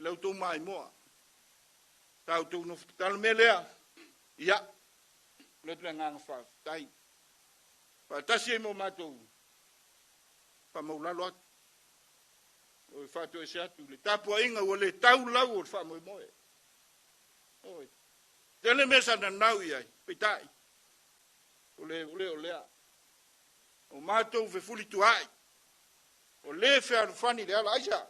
lau tau mai moa. Tau tau no tal melea. Ia. Le tu ngang fa tai. Pa tasi mo matou. Pa mo la lot. O fa to ese atu le tapu inga o le tau lau o fa mo moe. Oi. Tele mesa na nau ia, pitai. O le. O matou fe fuli tu ai. O le fe al fani le ala aisa.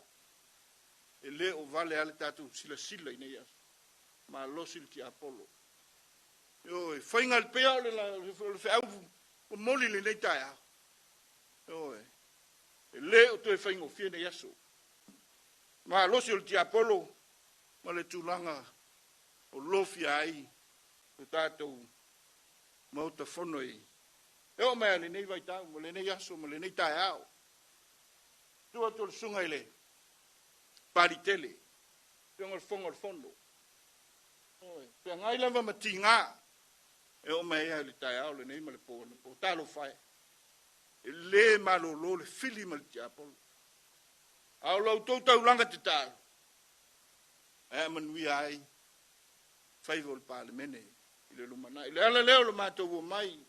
E le o vale ale tatu sila ina ia. Ma losil ti Apollo. Oi, fainga le pea le fe au o moli le nei tai. Oi. E le o to fainga o fiena yaso. Ma losil ti Apollo ma le tulanga o lofi ai. O tatou mauta fonoi. E o mea le nei vai tau, mo le nei yaso, mo le nei tai au. Tua tol sunga ile. Paritele. Tua fonga al fondo. Oi, pe ngai lava matinga. E o mea le tai au le nei ma le po talo fai. E le malo le fili ma le tiapolo. Au lau tau langa te talo. E manui ai. Faivo le palemene. Le lumana. Le ala leo le matou o mai.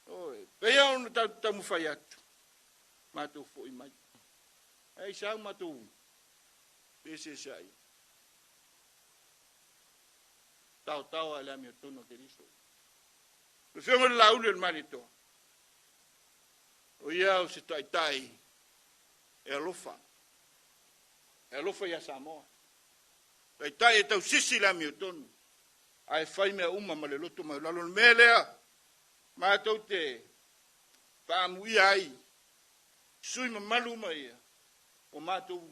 Oi, pea ona tau mufai atu. Matou fo i mai. Ei sau matou. Pese sai. Tau ala mi tono ke riso. Le fiongo le laule le marito. O ia o se tai. E alofa. E alofa ia Samoa. Tai e tau sisi la mi tono. Ai fai mea uma ma le loto ma lalo melea. Ma tau te whaamui ai. Sui ma malu ma ia. O mātou.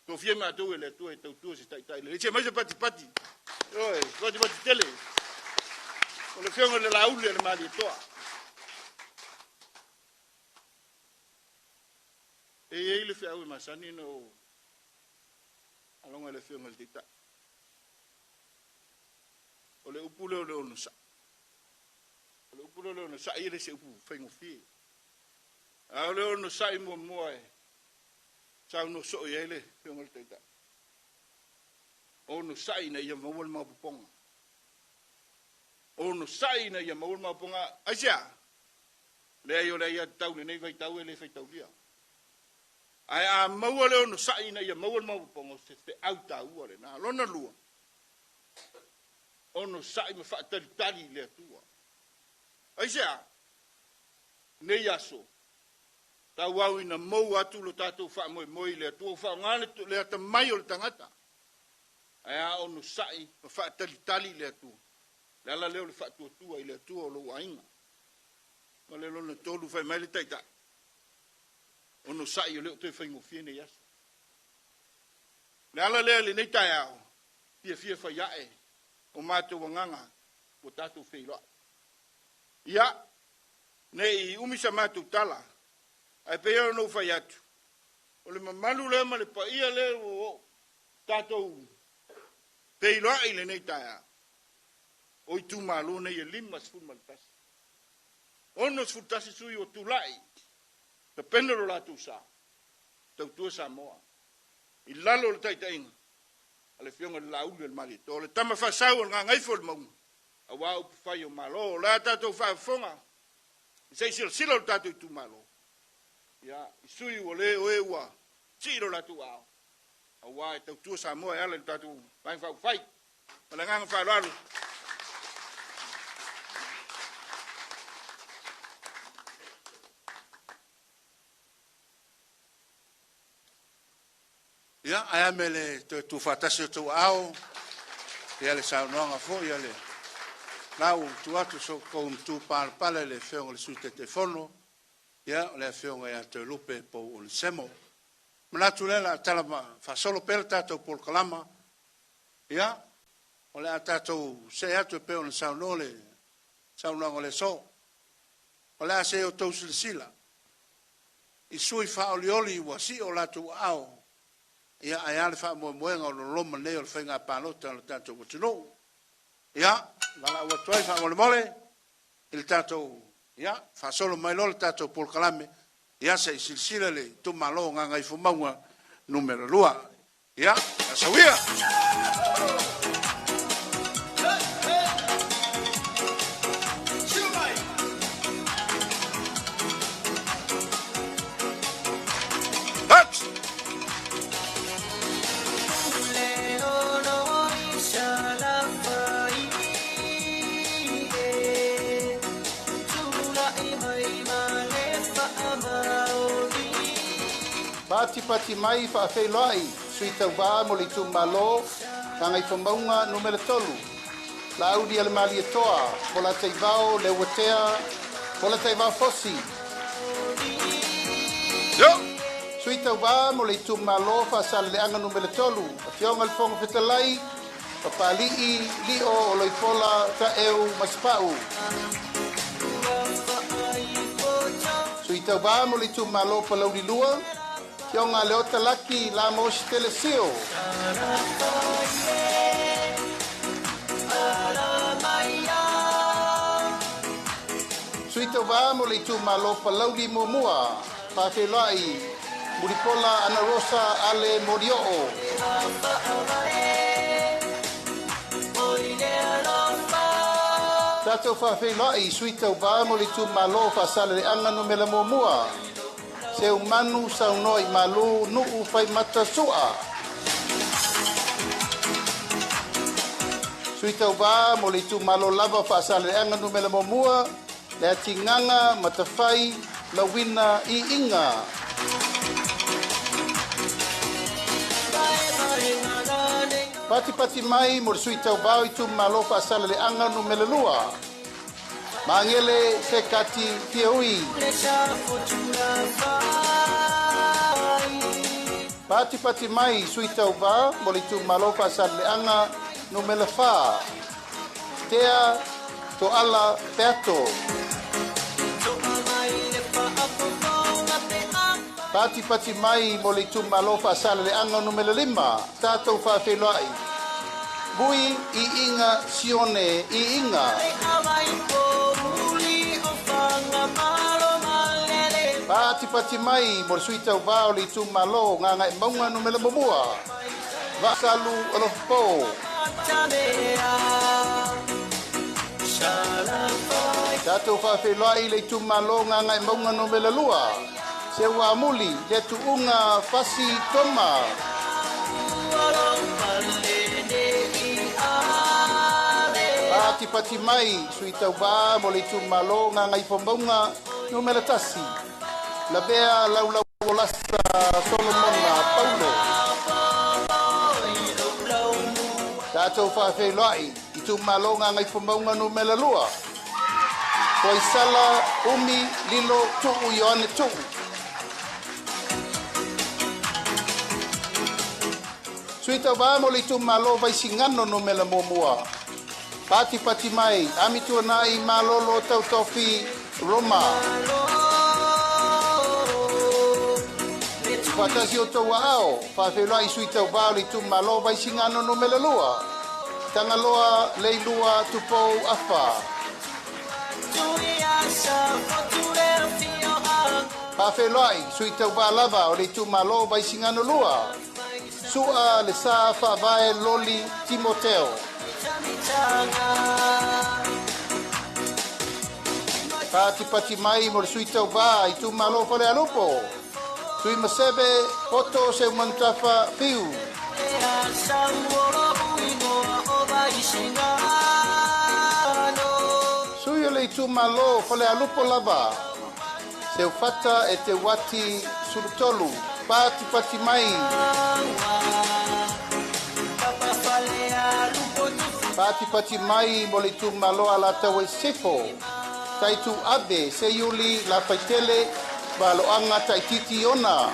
Tō fie mātou e le tua e tau tua se tai. Le tia maisa pati. Oi, pati tele. O le fionga le laule le mali toa. E le fia ui masani no. Alonga le fionga le tita. O le upule o le ono sa. O le upule o le ono sa i le se upu whaingo fie. A o le ono sa i mua e. Sa uno so i ele, fionga le teita. Ono sa i na ia mawal maupuponga. Ono sa i na ia mawal maupuponga. Aisia, le ai o le ia tau le nei vai tau e le fai tau lia. Ai a maua le ono sa i na ia mawal maupuponga se te au tau le na lona lua. Ono sai me fa tali le tua. Aisia. Nei aso. Ta wau ina mou atu lo tatou fa moi le tua fa ngale le ata mai o le tangata. Ai ono sai me fa tali le tua. Le ala leo le fa tua i le tua o lo ainga. Ma le lona tolu fa mai le taita. Ono sai o le to fa ngofie nei aso. Le ala le nei tai au. Fie fa yae. O mātou wanganga, o tātou wheiloa. Ia, nei umisa mātou tala, ai pēra no whai atu. O le mamalu le ma le paia le o tātou wheiloa i le nei taia. O i tū mālo nei e lima sfun maltasi. Ono sfutasi sui o tūlai, ta penero lātou sa, tau tua Samoa. I lalo le taitainga. Ale fionga la ulu el mali to le tama fa sau nga ngai fo mo a wa u fa yo malo la ta to fa fonga sei sila o tatu tu malo ya sui o le o e wa tiro la tu a wa tu sa mo ala tatu vai fa fai la nga fa lo ia ai mele tu fatasi tu au ia le saunonga fo ia le lau tu atu so ko tu pala le feo le sute telefono ia le feo ia te lupe po un semo mana tu le la tala fa solo per tato por kalama ia o le tato se atu pe un saunonga le so o le se o to sila i sui fa olioli wa si o la tu au ia ai ale fa mo moenga o loma nei o whainga pālota o tātou watuno. Ia, wala ua tuai fa mole il tātou, ia, fa solo mai lo le tātou por kalame, ia se i silsila le tu malo nga ngai fumaunga numero 2. Ia, asawia. Pati mai whaafeilai, sui tau wā mo li tu malo, ngai whamaunga numero 3. La audi ala mali atoa, po la teivao, le watea, po la teivao fosi. Sui tau wā mo li tu malo, whaasale le anga numero 3. A fionga le fonga whitalai, papalii, lio o loipola, ka eu maspau. Sui tau wā mo li tu malo, palauri lua, Kionga leota laki la mosi telesio. Suita wa mo le tu malo palaudi momua. Pafelai muripola ana rosa ale morioo. Tato fafelai suita wa mo le tu malo fasale anga no mela momua. Se umanu sa unoi malu nuu fai mata sua. Suita uba mo le tu malo lava fa sale anga no mela momua le tinganga matafai la wina I inga. Pati mai mo suita uba I tu malo fa sale anga no mela lua. Mangele se kati tioi. Pati mai suita uba mo le tu malo fa sale anga no mela fa. Tea to ala peato. Pati mai mo le tu malo fa sale anga no mela 5. Tato fa felai. Bui I inga sione I inga. Pati mai mo suita uba le tu malo nga maunga no mela momua. Vasalu alopo. Tato fa felai le tu malo nga maunga no mela lua. Se wa muli le tu unga fasi toma. Pati mai suita uba mo le tu malo nga pambaunga no mela tasi. La bea lau olasa Solomona Paulo. Tato fa felai I tu malo nga pambaunga no mela lua. Koi sala umi lilo tu Yohane tu. Suita uba mo le tu malo vai singano no mela momua. Pati mai, ami tu nai malolo tau tofi Roma. Patasi o tau ao, whawhelai sui tau wāli tu malo vai singano no mela lua. Tangaloa leilua tupou afa. Whawhelai sui tau wālava o le tu malo vai singano lua. Sua le sa whawai loli Timoteo. Pati mai mo suita uba I tu malo fale alupo. Sui masebe poto se mantafa piu. Sui le tu malo fale alupo lava. Se ufata e te wati sulutolu. Pati mai. Pati mai mo le tu malo ala tawe sefo. Tai tu abe se yuli la paitele balo anga tai titi ona.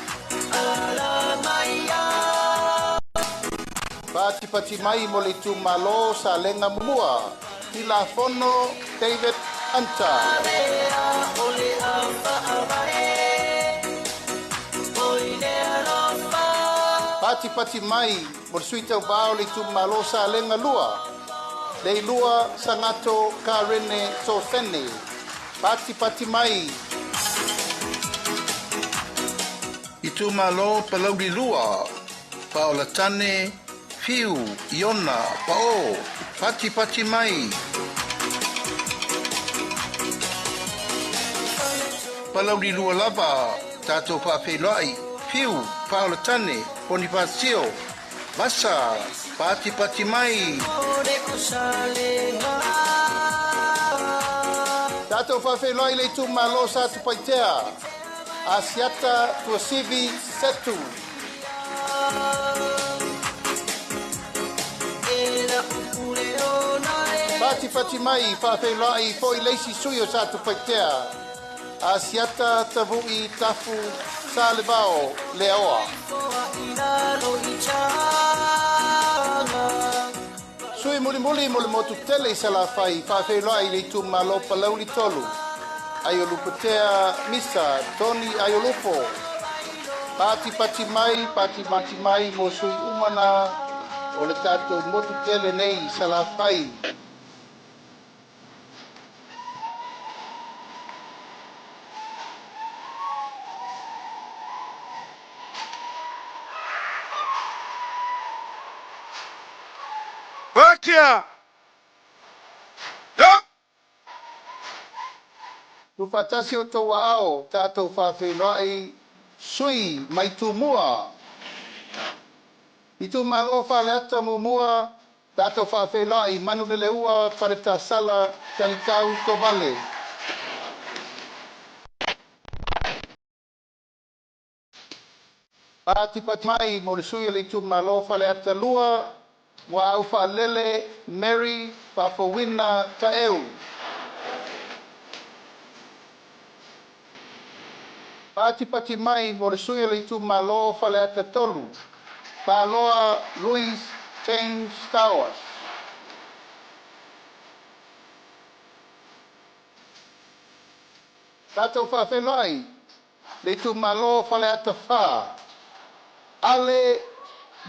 Pati mai mo le tu malo sa lenga mua. Ila fono David Hunter. Pati mai mo suita bao le tu malo sa lenga lua. Le lua sangato karene sofene. Pati mai. I tu malo palauri lua. Paola tane, fiu, iona, pao, pati mai. Palauri lua lava, tato whawhelai, fiu, paola tane, Bonifacio, masa, pati mai. Tato whawhelai le tu malo sa tu paitea, asiata tuasivi setu. Pati mai, whawhelai, foi leisi suyo sa tu paitea, asiata tavui tafu sa levao leoa. Sui muli mole motu tele sa la fai, whawhelai le tu malo palauli tolu. Ayoluputea misa, Tony Ayolupo. Pati mai, mo sui umana, o le tato motu tele nei sa la fai. Bakia! Ya! Tu fatasi o tau ao, tātou whawhenai, sui mai tu mua. I tu malo whaleata mo mua, tātou whawhenai, manu le ua, pareta sala, tanikau to vale. Pati mai, mo le sui le tu malo whaleata lua, wa au whalele, Mary, whawhawina, ta eu. Pati mai mo le sui le tu malo whaleata tolu. Paloa Louis James Towers. Tato whawhenai, le tu malo whaleata wha. Ale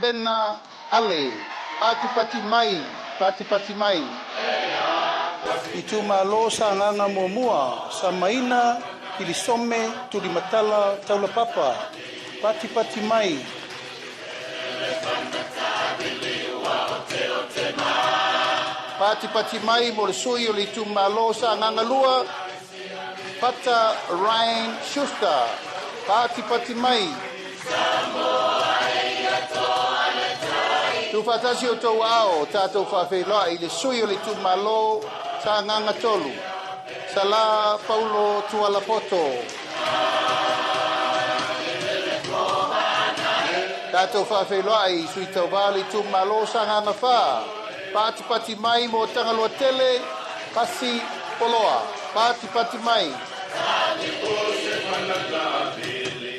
bena ale. Pati mai. I tu malo sa nganga mua, sa maina, Kilisome, Tulimatala, Taula Papa, pati mai. Pati mai mo le sui o le tu malo sa nganga lua, Pata Ryan Schuster, pati mai. Tu fatasi o tau ao, tātou whawhelai, le sui o le tu malo sa nganga tolu. Sala Paulo Tualapoto. Tātou whawhelai, sui tau vali tu malo sa nganga wha. Pati mai mo tangaloa tele, pasi poloa. Pati mai.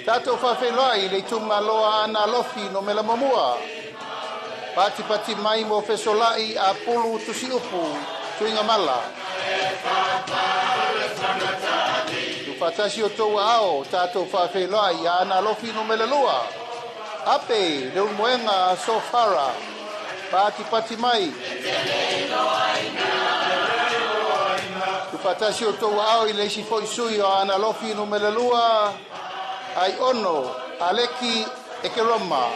Tātou whawhelai, le tu maloa ana lofi no mela mamua. Pati mai mo fesolai a pulu tusi upu, tuinga mala. Tu fatasi o tau ao, tātou whawhelai a ana lofi no mela lua. Ape, leu moenga so fara. Pati mai. Tu fatasi o tau ao i leisi foi sui o ana lofi no mela lua. Ai ono, aleki e ke roma.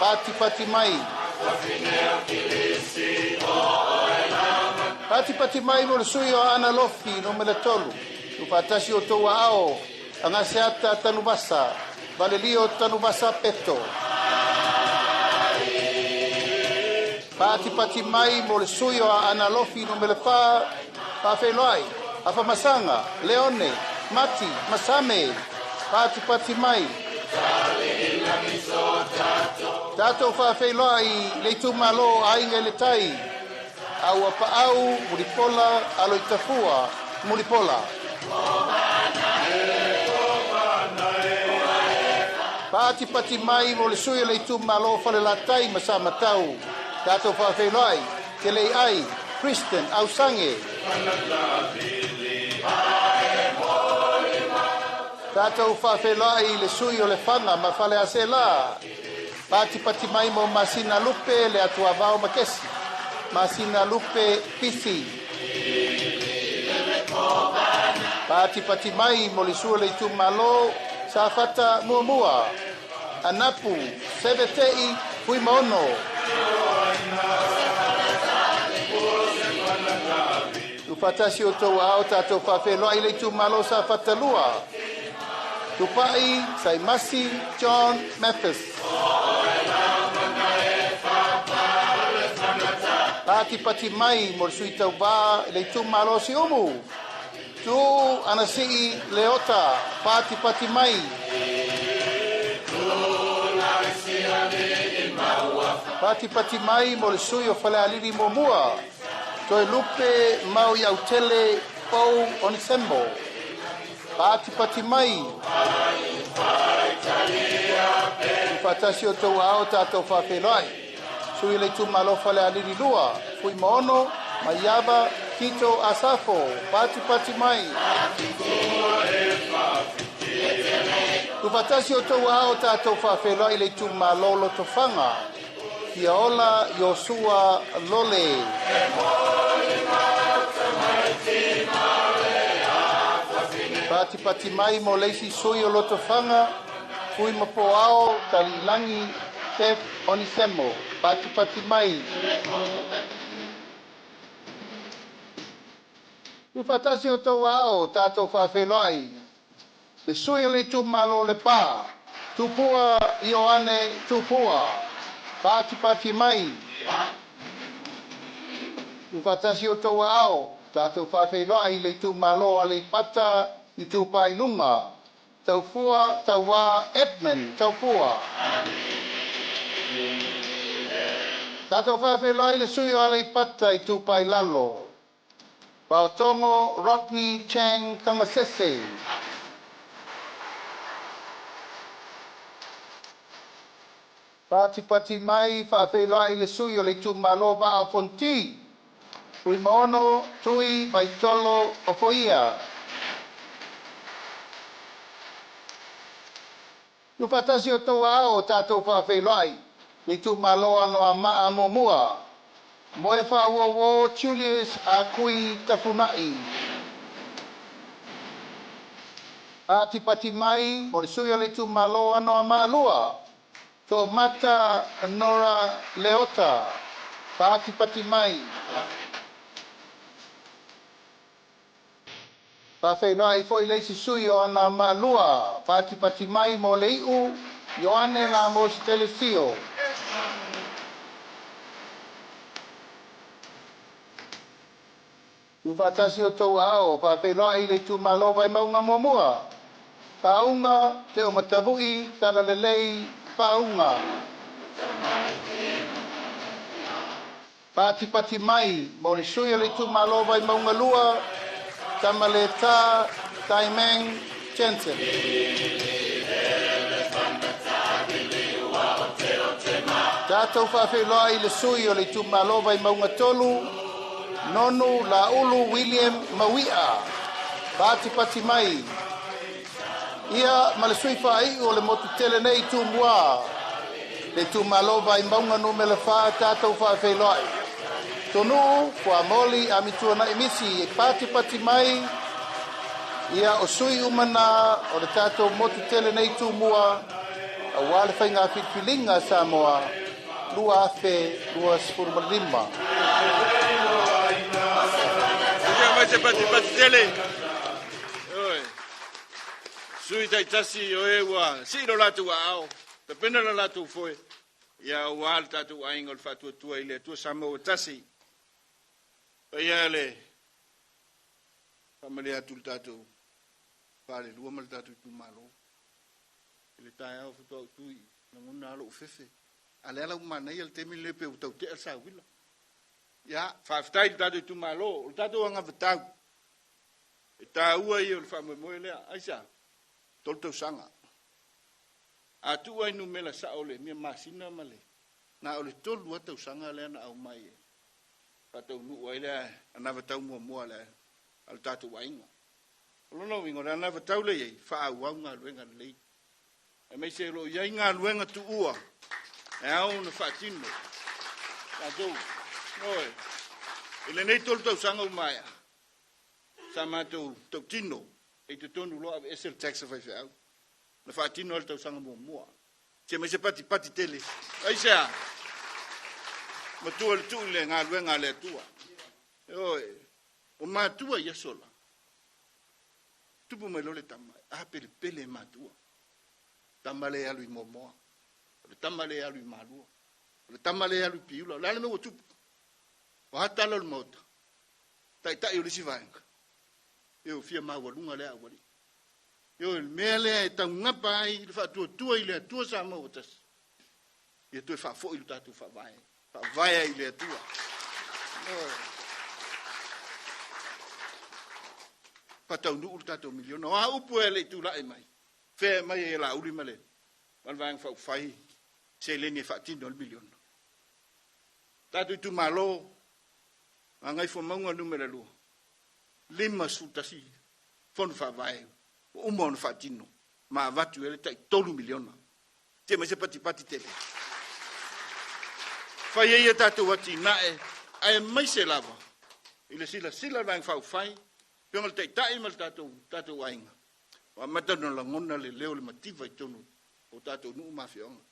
Pati mai. Pati mai mo le sui o ana lofi no mele tolu. Tu fatasi o tau ao, anga seata tanubasa, valelio tanubasa peto. Pati mai mo le sui o ana lofi no mele pa whawhelai, afa masanga, leone, mati, masame, pati mai. Tātou whawhelai le tu malo ainga le tai. Au apa au, muripola, alo itafua, muripola. Pati mai mo le sui le tu malo whale la tai masama tau. Tātou whawhelai, ke le ai, Kristen, au sange. Tātou whawhelai le sui o le whanga ma whale ase la. Pati mai mo masina lupe le atua vao makesi. Masina lupe pisi. Pati mai mo le sui le tu malo sa fata mua. anapu, sevetei, fui mono. Tufatasi o tau ao tātou whawheloa i leitu malo sa whatalua. Tupai, Saimasi, John Mathis. Pati pati mai mor sui tau wā i leitu malo si umu. Tu anasii leota, pati pati mai. Pati pati mai mor sui o whale aliri mo mua. Toi lupe mau iau tele pou onisembo. Pati pati mai. Fatasi o tau ao tātou whawhelai. Sui le tu malo whale aliri lua. Fui mono, maiaba, kito asafo. Pati pati mai. Tu fatasi o tau ao tātou whawhelai le tu malo loto whanga. Kia ola Yosua Lole. Pati pati mai mo leisi sui o loto whanga. Fui mapo ao talilangi Tef Onisemo. Pati pati mai. Tu fatasi o tau ao tātou whawhelai. Le sui o le tu malo le pā. Tupua Ioane tupua. Pati pati mai. Tu fatasi o tau ao. Tātou whawhelai le tu malo a le pata i tu pailunga. Tau fua, tau wā, Edmund, tau fua. Tātou whawhelai le sui a le pata i tu pailalo. Pautongo, Rodney Chang, Tangasese. Pati pati mai whawhelai le sui o le tu malo wa a fonti. Ui maono, tui, vaitolo, o foia. Tu fatasi o tau ao tātou whawhelai. Le tu malo ano a maa mo mua. Moe whaua wo Julius a kui tafunai. Pati pati mai, o le sui o le tu malo ano a maa lua. Tō mata Nora Leota. Pati pati mai. Whawhenai foi leisi sui o ana malua. Pati pati mai mo leiu. Ioane la mo stelesio. Ufatasi o tau ao. Whawhenai le tu malo vai maunga mo mua. Paunga te o matavui. Tala lelei. Paunga. Pati pati mai. Mo le sui o le tu malo vai maunga lua. Tamaleta Taimeng Jensen. Tātou whawhelai le sui o le tu malova i maunga tolu. Nonu la ulu William Mawia. Pati pati mai. Ia ma le sui whai o le motu tele nei tu mua. Le tu malova i maunga no me le wha tātou whawhelai. Tonu, kua moli a mitua na emisi e pati pati mai. Ia o sui umana o le tātou motu tele nei tu mua. A wale whainga whitwhilinga Samoa. Lua afe, lua spurmalima. Ia mai te pati pati tele. Oi. Sui tai tasi o ewa. Siro latu ao. Te pena la latu foi. Ia o wale tatu ainga o le whatua tua ile. Tua Samoa tasi. Ia le family atu tātou pare lua mal tātou tu malo ele tai au futu tu na nguna alo fefe ale ala mana ia te mi lepe u tau te sa wila ya faftai tātou tu malo tātou anga vetau e tā ua i o le whamoe moe lea aisa tol tau sanga atu ai nu mela sa ole mia masina male na ole tol lua tau sanga lea na au mai Tātou nuu ai lea, anawa tau mua lea, al tātou wainga. Lono wingo, le anawa tau le iei, wha au ngā luenga lei. E mei se lo, iei ngā luenga tu ua, e au na wha tino. Tātou, oi, ele nei tolu tau sanga umaya. Sa mātou tau tino, e te tonu loa esel taxa whai au. Na wha tino al tau sanga mua. Te me se pati tele. Ai sea. Matua le tu le ngā luenga le tua. Oi. O matua ia sola. Tupu mai lole tama. Pele matua. Tama le alu I momoa. Le tama le alu I malua. Le tama le alu I piula. Lale me o tupu. O hatala le mauta. Tai o le si vaenga. Eo fia mawalunga le awali. Eo le mea lea e tau ngapa ai. Le whaatua tua I le atua sa mautas. Ia tue whaafo I lu tatu whaavae. Whaavae I le atua. Patau nuu tato miliona. Oha upu e le tu lae mai. Whea mai e la uri male. Malvang whau whai. Se leni e whaatino miliona. Tato I tu malo. Angai fo maunga numera lua. 5 sutasi. Fonu whaavae. Umon whaatino. Ma vatu ele tai 3 miliona. Te mai se pati tele. Whai e tato wati nae. Ai mai se lava. Ile sila vang whau whai. Piongal tai mal tato ainga. Wa matano la ngona le leo le mativa I tonu. O tato nuu mafionga.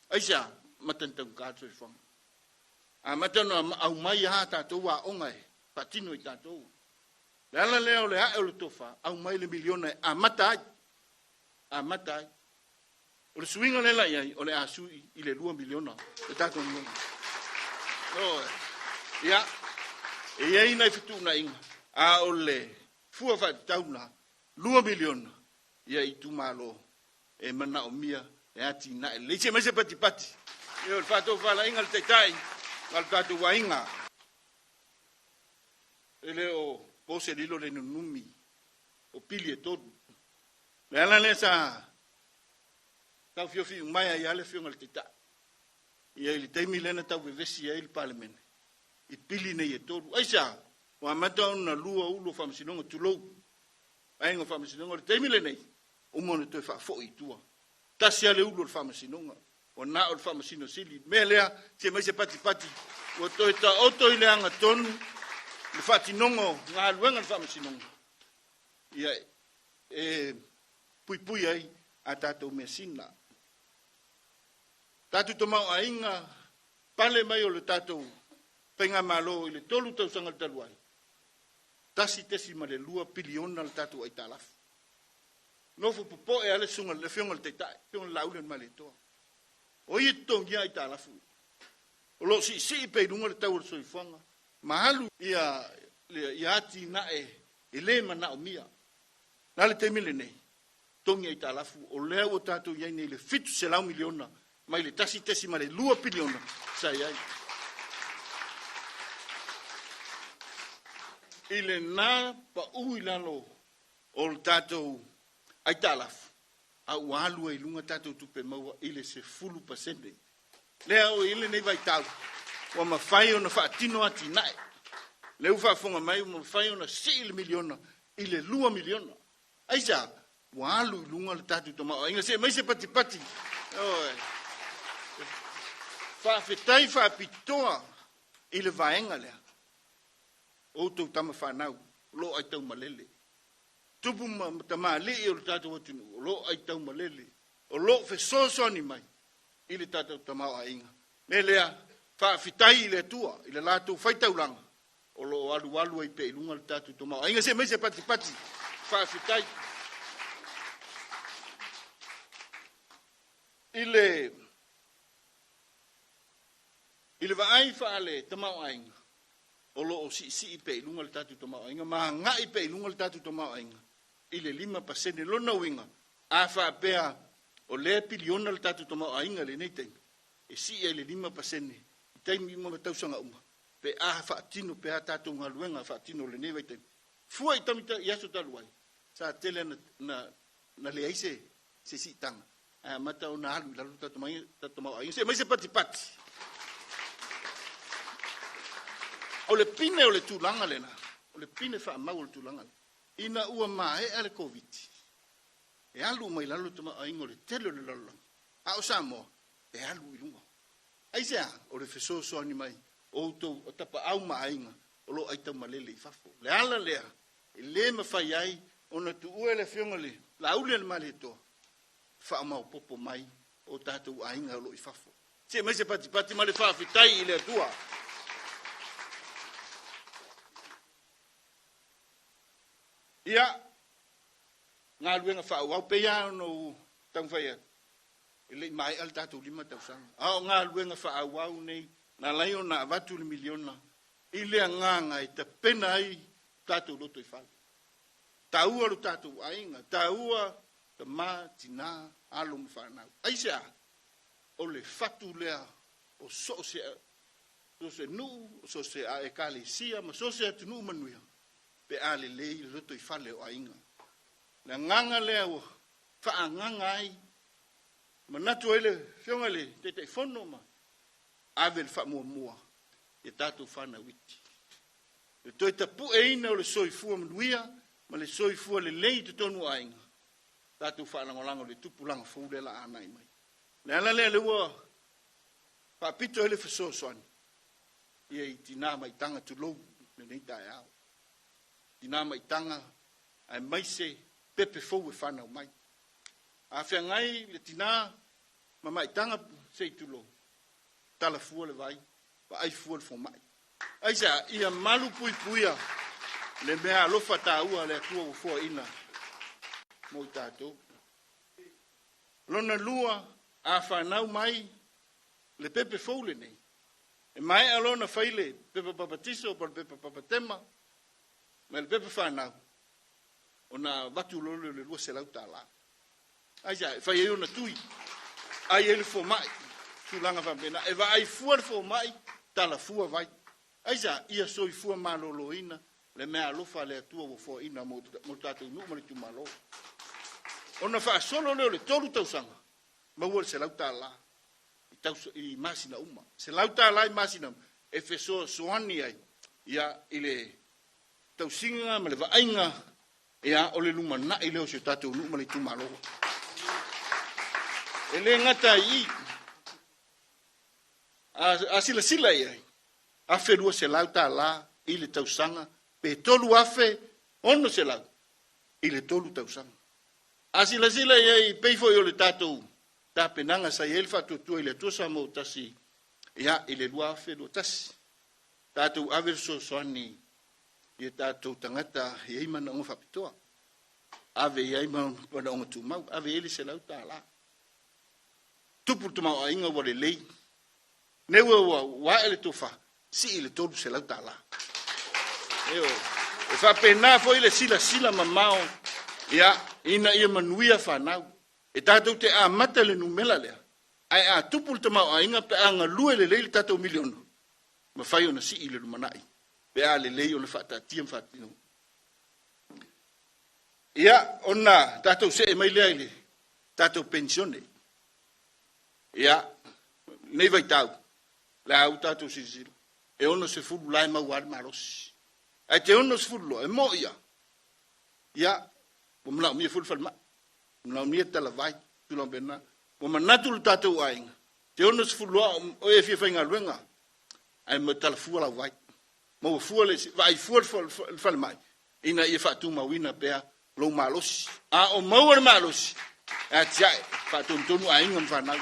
Aisa matantang kato I whanga. A matano au mai ha tato wa ongai. Patino I tato. Le ala leo le hae o le tofa. Au mai le miliona a matai. A matai. O le suinga le lai ai. O le asui I le 2 miliona. Le tato miliona. Ia. E iei nai fitu na inga. A ole fua fa tauna 2 miliona ia I tu malo e mana o mia e ati na le se mese pati e o fato fa la inga le tai al tato wa inga ele o pose lilo le numi o pili e todo le ala le sa tau fio mai ia le fio ngal tita ia ile te milena tau vesi ia il parlament I pili nei e todo aisa wa mata na lua ulo famsinonga tulou ainga famsinonga le temile nei o mona to fa fo I tua tasi ale ulo le famsinonga o na o famsino sili melea se mai se pati o to ta oto ile anga tonu le fatinongo nga luenga le famsinonga ia pui ai atato mesina tatu tomau ainga pale mai o le tato penga malo ile tolu tau sanga taluai tasi tesi ma le 2 piliona le tatu ai talafu. No fu popo e ale sunga le fionga le teitai, fionga laule ma le toa. O i tongi ai talafu. O lo si pe lunga le tau le soifanga. Mahalu ia ati na e le mana o mia. Na le temile nei. Tongi ai talafu. O lea o tatu iai nei le fitu se lau miliona. Ma le tasi tesi ma le 2 piliona. Sa iai. Ile na pa ui lalo o le tatou ai talafu. A ualu e lunga tatou tupe maua ile se 10%. Lea o ile nei vai tau. Wa mawhai o na whaatino ati nae. Leu whaafonga mai o mawhai o na 6 miliona ile 2 miliona. Aisa, ualu I lunga le tatou tomao. Inga se mai se pati. Oi. Whaafetai whaapitoa ile vaenga lea. O tau tama whanau, lo ai tau malele. Tupu tama le o le tātou atinu, o lo ai tau malele. O lo fe sosoni mai, I le tātou tamau a inga. Me lea, whaafitai I le tua, I le lātou whaitauranga. O lo alu ai pe ilunga le tātou tamau a inga. Se mai se pati, whaafitai. I le vaai whaale tamau a inga. O lo o si pe ilunga le tatu tomao inga ma ngai pe ilunga le tatu tomao inga ile 5% lona winga a fa pea o le piliona le tatu tomao inga le nei tei e si ele 5% tei mi mo tausanga uma pe a fa tino pe a tatu ngaluenga fa tino le nei tei fua I tamita yaso taluai sa tele na le aise se si tanga a mata ona alu la tatu tomao inga se mai se pati O le pine o le tūlanga lena. O le pine wha mau o le tūlanga. Ina ua mae ale COVID. E alu mai lalo tama a ingo le telo le lalo. A o Samoa, e alu I lunga. Aisea, o le fesoso ani mai. O tau, o tapa au maa inga. O lo ai tau malele I fafo. Le ala lea. E le mawhai ai. O na tu ue le fionga le. La ule le male toa. Wha mau popo mai. o tātou ainga lo i fafo. Se mai se pati ma le whaafitai i le atua. Ia, ngā luenga whaau peia no tangwhaia. Ele mai al tātou 5,000. Ao ngā luenga whaau nei, nā laio nā watu le miliona. I lea nganga i ta pena ai tātou loto i whale. Tāua lo tātou ainga, tāua ta mā tina alo mu whanau. Aisea, o le whatu lea o so se nu, so se a e kālesia, ma so se atu nu manuia. Pe a le lei le loto i whale o ainga. Na nganga lea o wha nganga ai, ma natu ele whionga le te te whono ma, ave le wha mua, e tātou whana witi. Le toi ta pu e ina o le soifua manuia, ma le soifua le lei te tonu ainga. Tātou whalangolango le tupulanga fūlela anai mai. Le ana lea le ua, whapito ele whasosoani. Ia i tina mai tanga tu lou, le nei tae au. Tina mai tanga, ai mai se pepe fou e whanau mai. A whea ngai le tina, ma mai tanga se i tu lou. Tala fua le vai, pa ai fua le fo mai. Aisa, ia malu pui puia, le mea alofa tā ua le atua o fua ina. Mo i tātou. Lona lua, a whanau mai, le pepe fou le nei. E mai alona whaile, pepe papatiso, pa pepe papatema, ma le pepe whanau. O na watu lolo le lua se lau tā la. Aisa, e whai e ona tui. Ai ele fo mai, sulanga whampena. E wa ai fua le fo mai, tala fua vai. Aisa, ia soi fua malolo ina, le mea alofa le atua o fo ina mo tātou nuu mali tu malo. Ona wha solo leo le tolu tausanga, maua le se lau tā la. I masina uma. Se lau tā la i masina, e feso soani ai, ia ile tausinga, ma le vainga, ia o le luma na i leo se tātou nuu mali tu malo. E le ngata i, a sila iai, a wherua se lau tā la, i le tausanga, pe tolu afe, ono se lau, i le tolu tausanga. A sila iai, peifo i o le tātou, tā penanga sa i elfa tutua i le tuasa mo tasi, ia i le lua afe lo tasi. Tātou averso soani, i tātou tangata, i eimana onga whapitoa. Ave i eimana wana onga tūmau, ave eli se lau tā la. Tupu tumau a inga wale lei. Neua wa ele tofa, si ile tolu se lau tā la. Eo, e whapena fo ile sila mamao, ia ina ia manuia whanau. E tātou te a mata le numela lea. Ai a tupu tumau a inga pe a ngalue le lei le tātou miliono. Ma whai ona si ile lumanai. Pe a le lei o le whatatia mwhatino. Ia, ona tātou se e mai lea ile, tātou pensione. Ia, nei vai tau, le au tātou sisilo. E ono se fulu lai mauari marosi. Ai te ono se fulu e mo ia. Ia, o mnau mia fulu falma. Mnau mia tala vai, tulang bena. O manatul tātou ainga. Te ono se fulu o e fia whainga luenga. Ai mo tala fua lau vai. Mo fua le, vai fua falmai. Ina ia whatu mawina pea lo malosi. A o mauari malosi. A tiae, whatu ntonu ainga mwhanau.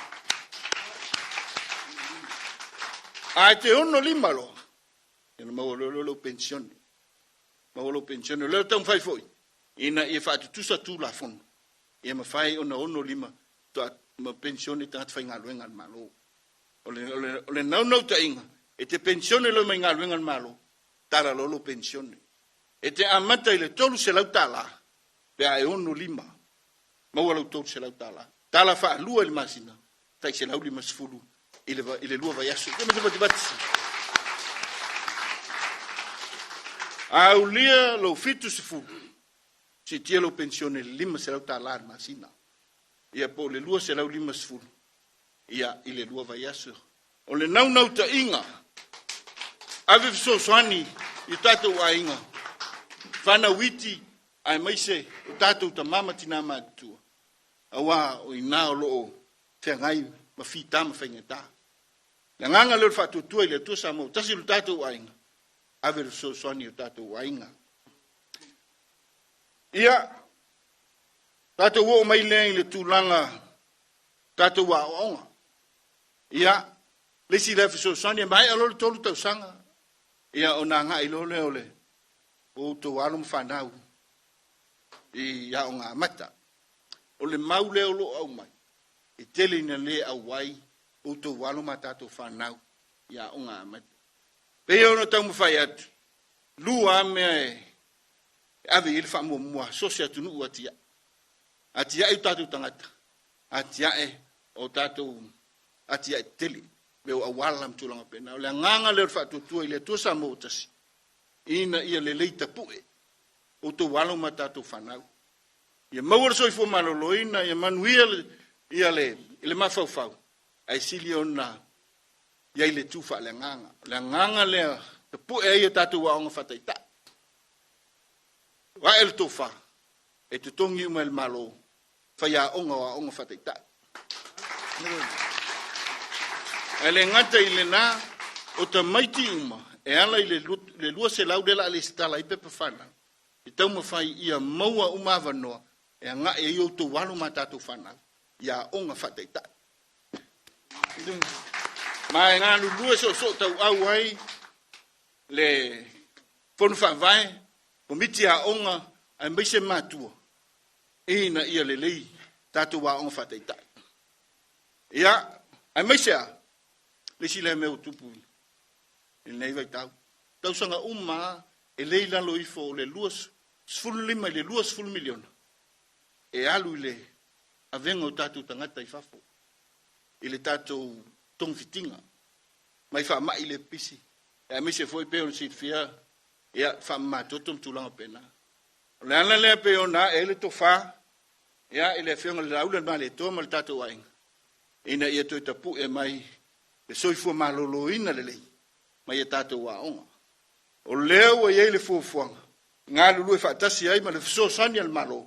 Ai te ono lima lo. Ina mawalolo pensione. Mawalolo pensione. Leo tau mwhai foi. Ina ia whatu tusa tu la fono. Ia mawhai ono lima. Ma pensione tangat whai ngā luenga malo. Ole nau ta inga. E te pensione lo mai ngā luenga malo. Tara lolo pensione. E te amata ile tolu se lau tala. Pea e ono lima. Mawalolo tolu se lau tala. Tala wha lua il masina. Tai se lau lima sfulu. Ile lua vai aso. Kama te bati bati. Au lia lo fitu se fulu. Si tia lo pensione lima se lau tala masina. Ia po le lua se lau lima se fulu. Ia ile lua vai aso. O le nau ta inga. Ave fiso soani i tātou a inga. Whana witi ai maise o tātou ta mama tina mātua. Awa o ina o loo te ngai ma fita ma whaingata. Na nganga leo whatutua i le tua sa mo, tasi lu tātou ainga. Ave fiso soani o tātou a inga. Ia, tātou o mai lea i le tūlanga tātou wā onga. Ia, lesi le fiso sani, mai alo le tolu tau sanga. Ia o nā ngā ilo le ole, o tō alum whanau, ia o ngā mata. O le mau leo lo au mai, e tele ina le au wai, o tō alum a tātou whanau, ia o ngā mata. Pea ono tau mwhai atu, lua mea e ave ili whamua mua, sosi atu nuu atia. Atia e tātou tangata, atia e o tātou, atia e tele. Leo awala mtulanga pena. O le nganga leo whatutua i le tuasa mo utasi. Ina ia le leita pue. O to walo matatu whanau. Ia maura soifo maloloina, ia manuia ia le mawhauwhau. Ai sili ona, ia i le tufa le nganga. Le nganga leo, te pue ia tatu waonga whataita. Wa el tofa, e te tongi uma el malo, whaia onga waonga whataita. Ele ngata i le nā, o ta maiti uma, e ala i le lua se laudela ale stala i pepe whana. I tau mawhai ia maua uma wanoa, e ngā e iau tō walo ma tātou whana, ia onga whataita. Ma e ngā lulua so tau au ai, le whonu whawai, o miti a onga, ai maise mātua, ina ia le lei, tātou wa onga whataita. Ia, ai maise a, le sila me o tupu i nei vai tau. Tau sanga e lei lalo ifo le luas sfulu lima le luas sfulu miliona. E alu le avenga o tātou tangata i fafo. I le tātou tongfitinga. Mai wha mai le pisi. E a mise foi peo si fia e a wha mātotom tūlanga pena. Le ana lea peo na e le tofa e a ele whionga le raulan ma le toa ma le tātou ainga. Ina ia toi tapu e mai le soifua maloloina le lei, mai e tātou waonga. O leo e le fuafuanga, ngā lulu e whaatasi ai, ma le fisosani al malo.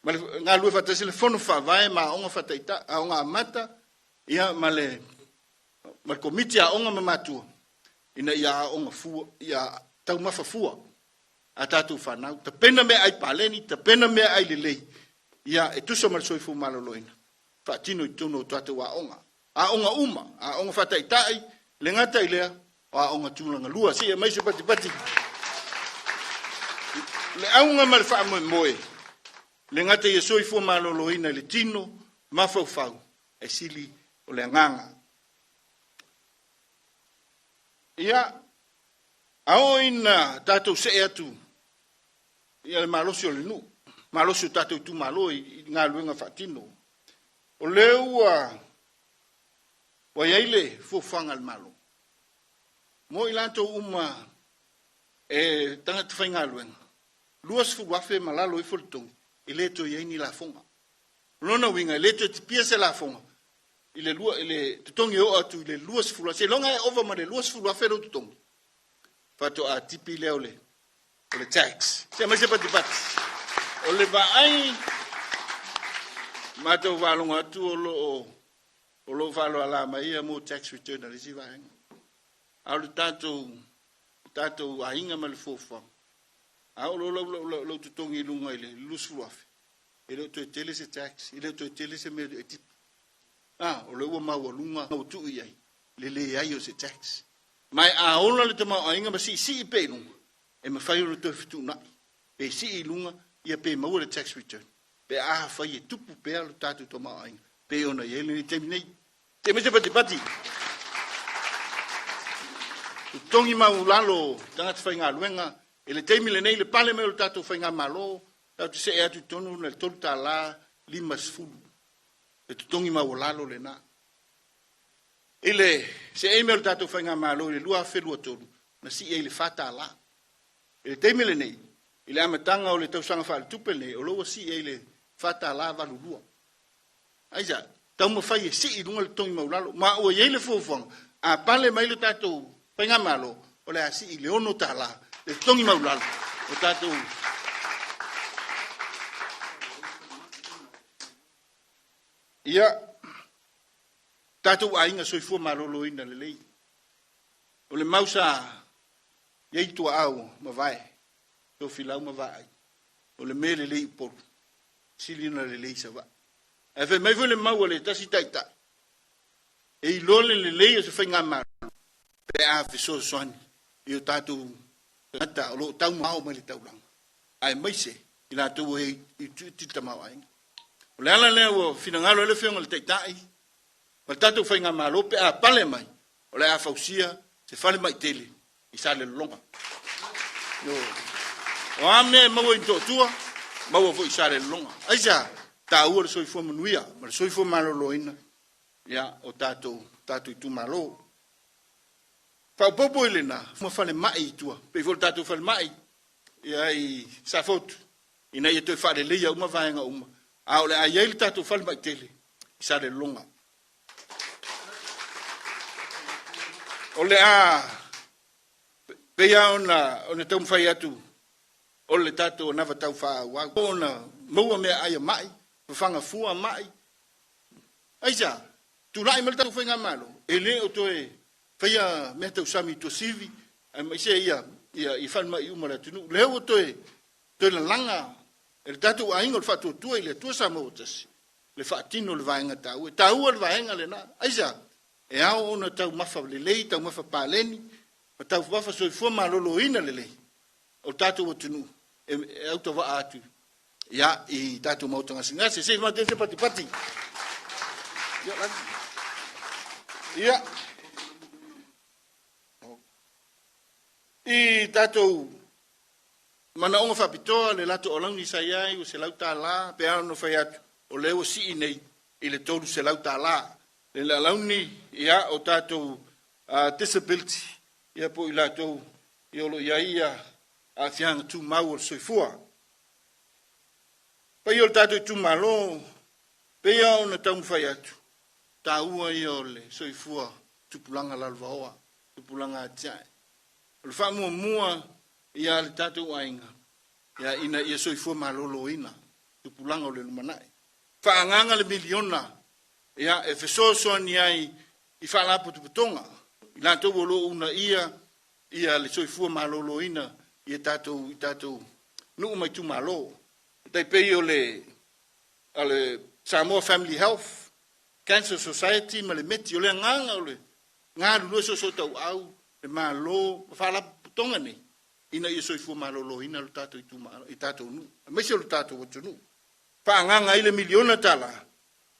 Ngā lulu e whaatasi le whonu whawai, ma onga whataita, a onga amata, ia ma le komiti a onga mamatua, ina ia a onga fua, ia tau mafa fua, a tātou whanau. Ta pena mea ai paleni, ta pena mea ai le lei, ia e tusa ma le soifua maloloina. Whaatino i tono o tātou waonga. A onga uma, a onga whataitai, le ngata i lea, a onga tūlanga lua, si e maise pati pati. Le aunga ma le wha moe moe, le ngata i e soifua maloloina le tino, mawhauwhau, e sili o le nganga. Ia, ao ina tātou se atu, ia le malosi o le nu, malosi o tātou tu malo i ngā luenga whatino. O leua, wa yaile fofanga al malo. Mo ilanto uma e tangata whainga luenga. Luas fu wafe malalo i fultong, i leto yaini la fonga. Lona winga, i leto te pia se la fonga. I le tutongi o atu, i le luas fu se longa e ova ma le luas fu wafe ro tutongi. Fato a tipi leo le tax. Se ma se pati pati. O le ba ai, mato valonga atu o lo falo ala mai mo tax return ali si vai. Au tato ainga mal fofa. Au lo tutongi lunga ile lusu afi. Ile to tele se tax, ile to tele se me tip. O lo ma wo lunga o tu ai. Le ai o se tax. Mai a ola le tama ainga ma si pe lunga. E ma fai o to fitu na. Pe si lunga ia pe ma o tax return. Pe a fai tupu pe lo tato tama ainga. Pe ona ele ni terminate. Te me se pati. Tongi maulalo, tangata whainga luenga, e le teimi le nei le pale me o tātou whainga malo, tau te se e atu tonu na le tolu tā la 5 e tu tongi maulalo le na. E le se e me o tātou whainga malo, le lua whelua tonu, na si e le whata la. E le teimi le nei, i le amatanga o le tausanga whaale tupe nei, o loa si e le whata la valu lua. Aisa, tau mawhai e si i lunga le tongi maulalo, ma o e le fuafuanga, a pale mai le tātou Painga malo, o le asi i le ono tala, le tongi maulalo, o tātou. Ia, tātou ainga soifua malolo ina le lei. O le mausa, iei tua au, ma vai, tō filau ma vai. O le mele lei poru, silina le lei sa vai. e fe mai vole mau le tasi taita e I lole le lei se whainga maro pe a fe so soani I o tātou ata o lo tau mau mai le tauranga ai mai se I la tau e I tita mau ainga o le ala lea o finangalo le whionga le taitai o le tātou whainga maro pe a pale mai o le a fausia se whale mai tele I sa le longa o ame mau I totua mau fo I sa le longa aisa ta ua le soifua manuia ma le soifua maloloina ia o tātou I tu malo whaupopo I lena ma whale mai I tua pe fo le tātou whale mai ia I sa fotu ina ia toi whale leia uma vaenga uma a o le a iei le tātou whale mai tele I sa le longa o le a peia ona tau mwhai atu o le tātou nawa tau wha wau ona maua mea aia mai whanga fua mai aisa tu lai mal tau whainga malo e le o toe whaia mea tau sami to sivi a mai se ia I whan mai umara tunu le o toe la langa e le tātou a ingo le whatu tua I le tua sa mautas le whaatino le vaenga tau e tau le vaenga le na aisa e ao ona tau mafa le lei tau mafa pāleni ma tau wafa soifua malolo ina le lei o tātou o tunu e au tawa atu ia I tātou mautanga singa se mate se pati pati ia I tātou mana onga whapitoa le lato o launi sa iai o se lau tā la pe ano whai atu o leo si nei I le tolu se lau tā la le la launi ia o tātou disability ia po I latou I olo ia a fianga tu mau o soifua pa I o tātou tu malo pe ia o na taun whai atu tā ua I o le soifua tupulanga lalvaoa tupulanga atiai o le wha mua ia le tātou ainga ia ina ia soifua malolo ina tupulanga o le lumanai whaanganga le miliona ia e fesosoa ni ai I whaalapo tuputonga I lātou o lo una ia le soifua malolo ina I tātou nuu mai tu malo tai pei o le Samoa Family Health Cancer Society ma le meti o le nganga o le ngā lulua so tau au le malo whaalapo tonga ni ina ia soifua malolo ina lo tātou I tātou nu mai se o le tātou watu nu whaanganga I le miliona tala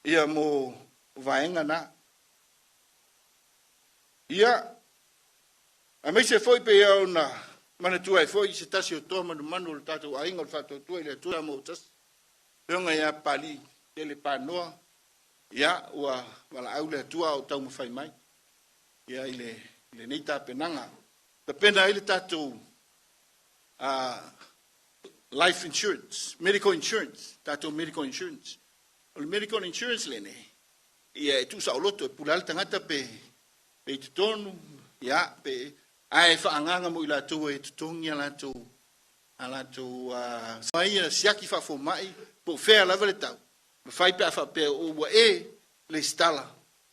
ia mo vaenga na ia a mai se foi pe au na mana tua foi se tasi o toa manu le tātou ainga le whatou tua I le tua mo tas peonga ia pali ele panoa ia ua wala au le tua o tau mawhai mai ia I le neita penanga ta pena I le tātou life insurance medical insurance tātou medical insurance o le medical insurance le ne ia tu sa loto pulal tangata pe tutonu ia pe ai whaanganga mo I lātou e tutongi a lātou mai siaki whafo mai po whea lava le tau ma whai pe a whape o ua le stala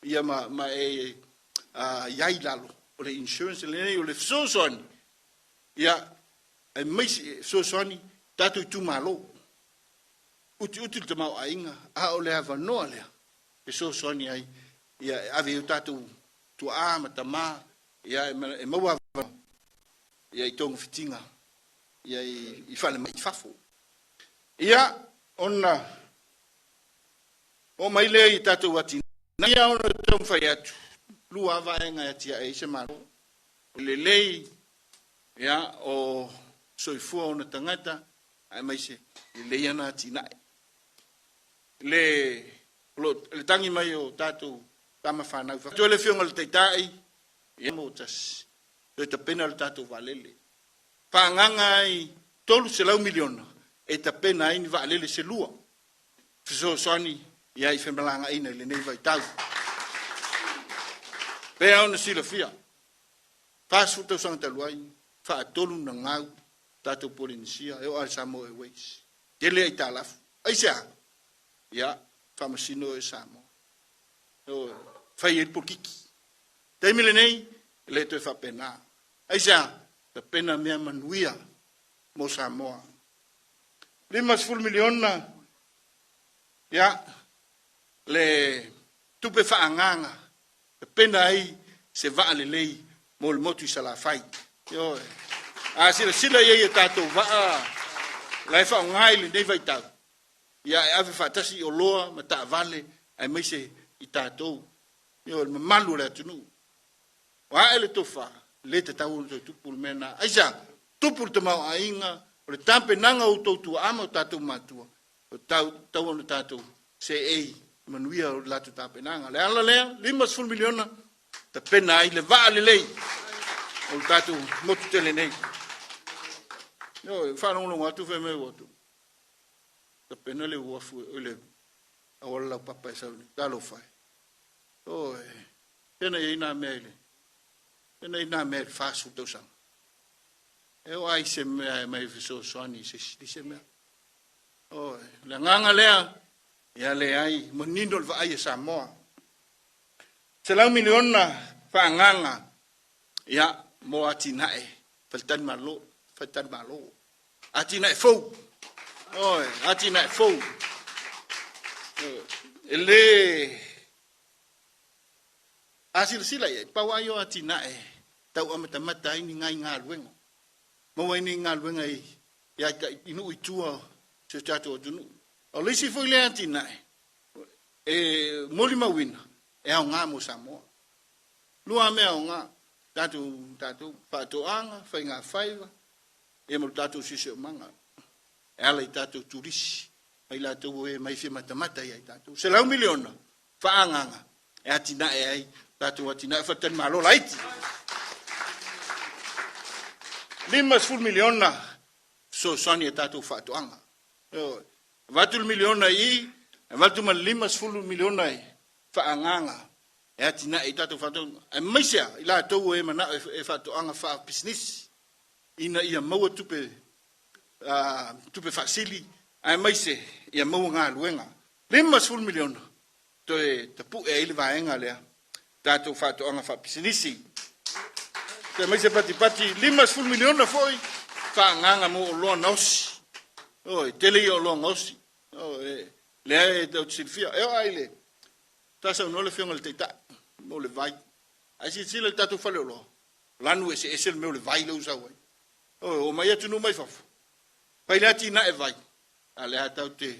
ia ma iai lalo o le insurance le nei o le fsosoni ia e mai fsosoni tātou I tu malo uti le tamau ainga a o le hava noa lea pe fsosoni ai ia ave o tātou tu a matama ia e maua ia I tonga fitinga ia I whale mai whafo ia ona o mai lea I tātou ati na ia ona tau whai atu lua vaenga atia e se maro le lei ia o soifua ona tangata ai mai se le lei ana ati nae le tangi mai o tātou tama whanau whakatua le whionga le teitai ia mo tas e ta pena le tātou valele whaanganga I tolu se lau miliona e ta pena ai ni valele se lua fiso soani ia I whemalanga ina le nei vai tau pea ona sila fia whasu tau sanga taluai wha tolu na ngau tātou Polinisia e o al Samoa Airways te lea I tālafu aisea ia whamasino e Samoa whai e pokiki teimile nei le toi whapena aisea ta pena mea manuia mo Samoa 5 miliona ia le tupe whaanganga, pena ai se vaa le lei, mo le motu i sala fai. Yo, sila ia ia tātou vaa, lai whaongai le nei vai tau. Ia e awe whatasi o loa, ma tā vale, ai meise i tātou. Yo, le malu le atunu. Wa ele tofa, le te tau le tupu le mena. Aisa, tupu le tamau a inga, o le tampe nanga o tautua ama o tātou matua. O tau anu tātou, se ei, manuia o latu tampe nanga. Le ala lea, 5 miliona, ta pena ai le vaa le lei. O tātou motu tele nei. Yo, whanonglong atu wheme o atu. Ta pena le uafu, le awala lau papa e sauni, talo whai. Oi, tēnā i nā mea ile. Tēnā i nā mea le whāsu tausanga. Eo ai se mea e mai whiso soani se se mea. Oi, le nganga lea, ia le ai, mo nino le ai e Samoa. Se lau miliona whaanganga, ia mo ati nae, whaltan malo. Ati nae fau. Oi, ati nae fau. Ele... Asir sila ia, pau ayo ati nae, tau amatamata ini ngai ngā luenga. Maua ini ngā luenga i, ia inu i tua, se tato o tunu. O lisi fui le ati nae, e moli mawina, e au ngā mo Samoa. Lua mea o ngā, tato, whātoanga, whai ngā whaiva, e mo tato sise o manga. E ala i tato turisi, ai la tau e mai whi matamata i ai tato. Se lau miliona, whaanganga, e ati nae ai, tato ati nae whatan malo laiti. 5 miliona so sani e tato whatoanga. Vatul miliona i, vatu ma 5 miliona i whaanganga. E ati nae tato whatoanga. E maisea, i la tau e mana e whatoanga wha business. Ina ia maua tupe whasili. E maise, ia maua ngā luenga. 5 miliona. Toe tapu e ili vaenga lea. Tato whatoanga wha businessi. Te maise pati 5 miliona foi. Whaanganga mo o loa nausi. Oi, tele i o loa nausi. Oi, lea e tau silfia. Eo aile. Tasa unole fionga le teita. Mo le vai. Aisi sila tato whale o loa. Lanu e se esel meo le vai lau sau ai. Oi, o mai atu no mai fafu. Pai lati na e vai. A lea tau te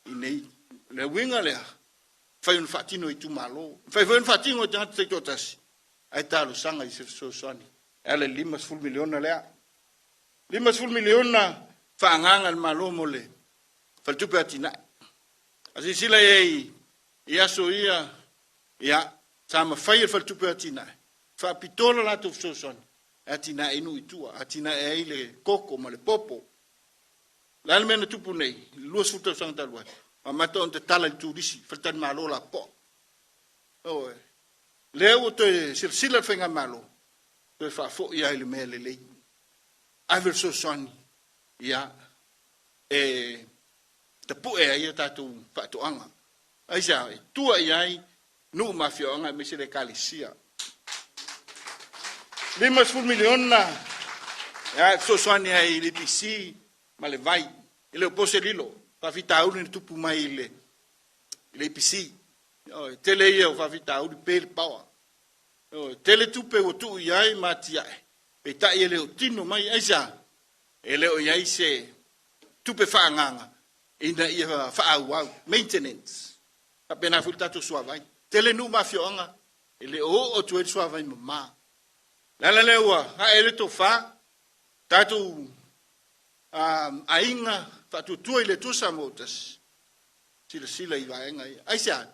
inei. Le winga lea. Fai un fatino i tu malo. Fai un fatino i tangata te totasi. Ai talo sanga i se so soani. Ele 5 miliona lea. 5 miliona whaanganga malo mo le. Faltupe atina. Asi sila ei. Ia so ia. Ia. Sama fai faltupe atina. Fa pitola la tu so soani. Atina inu i tua. Atina e le koko ma le popo. Lale mena tupu nei. Lua suta sanga talua. Ma mata on te tala i turisi. Faltan malo la po. Oe. Leo te sila whenga malo. Te whafo ia ili mea le lei. Aver so soani. Ia. E. Te pu e ia tatu whatoanga. Aisa. Tua iai. Nu mafioanga me se le kalisia. 5 miliona. Ia. So soani ai le pisi. Ma le vai. Ile o pose lilo. Whawhita auri ni tupu mai le pisi. Tele ia o whawhita auri pēle paua. Tele tupe o tuu iai mati ai. Pe tai ele o tino mai aisa. Ele o iai se tupe whaanganga. Ina ia whaau au. Maintenance. Kapena fultato suavai. Tele nu mafioanga. Ele o tuere suavai mama. Lala leua. Ha ele to wha. Tatu ainga. Fatu tua ile tusa motas. Sila i vaenga ia. Aisa.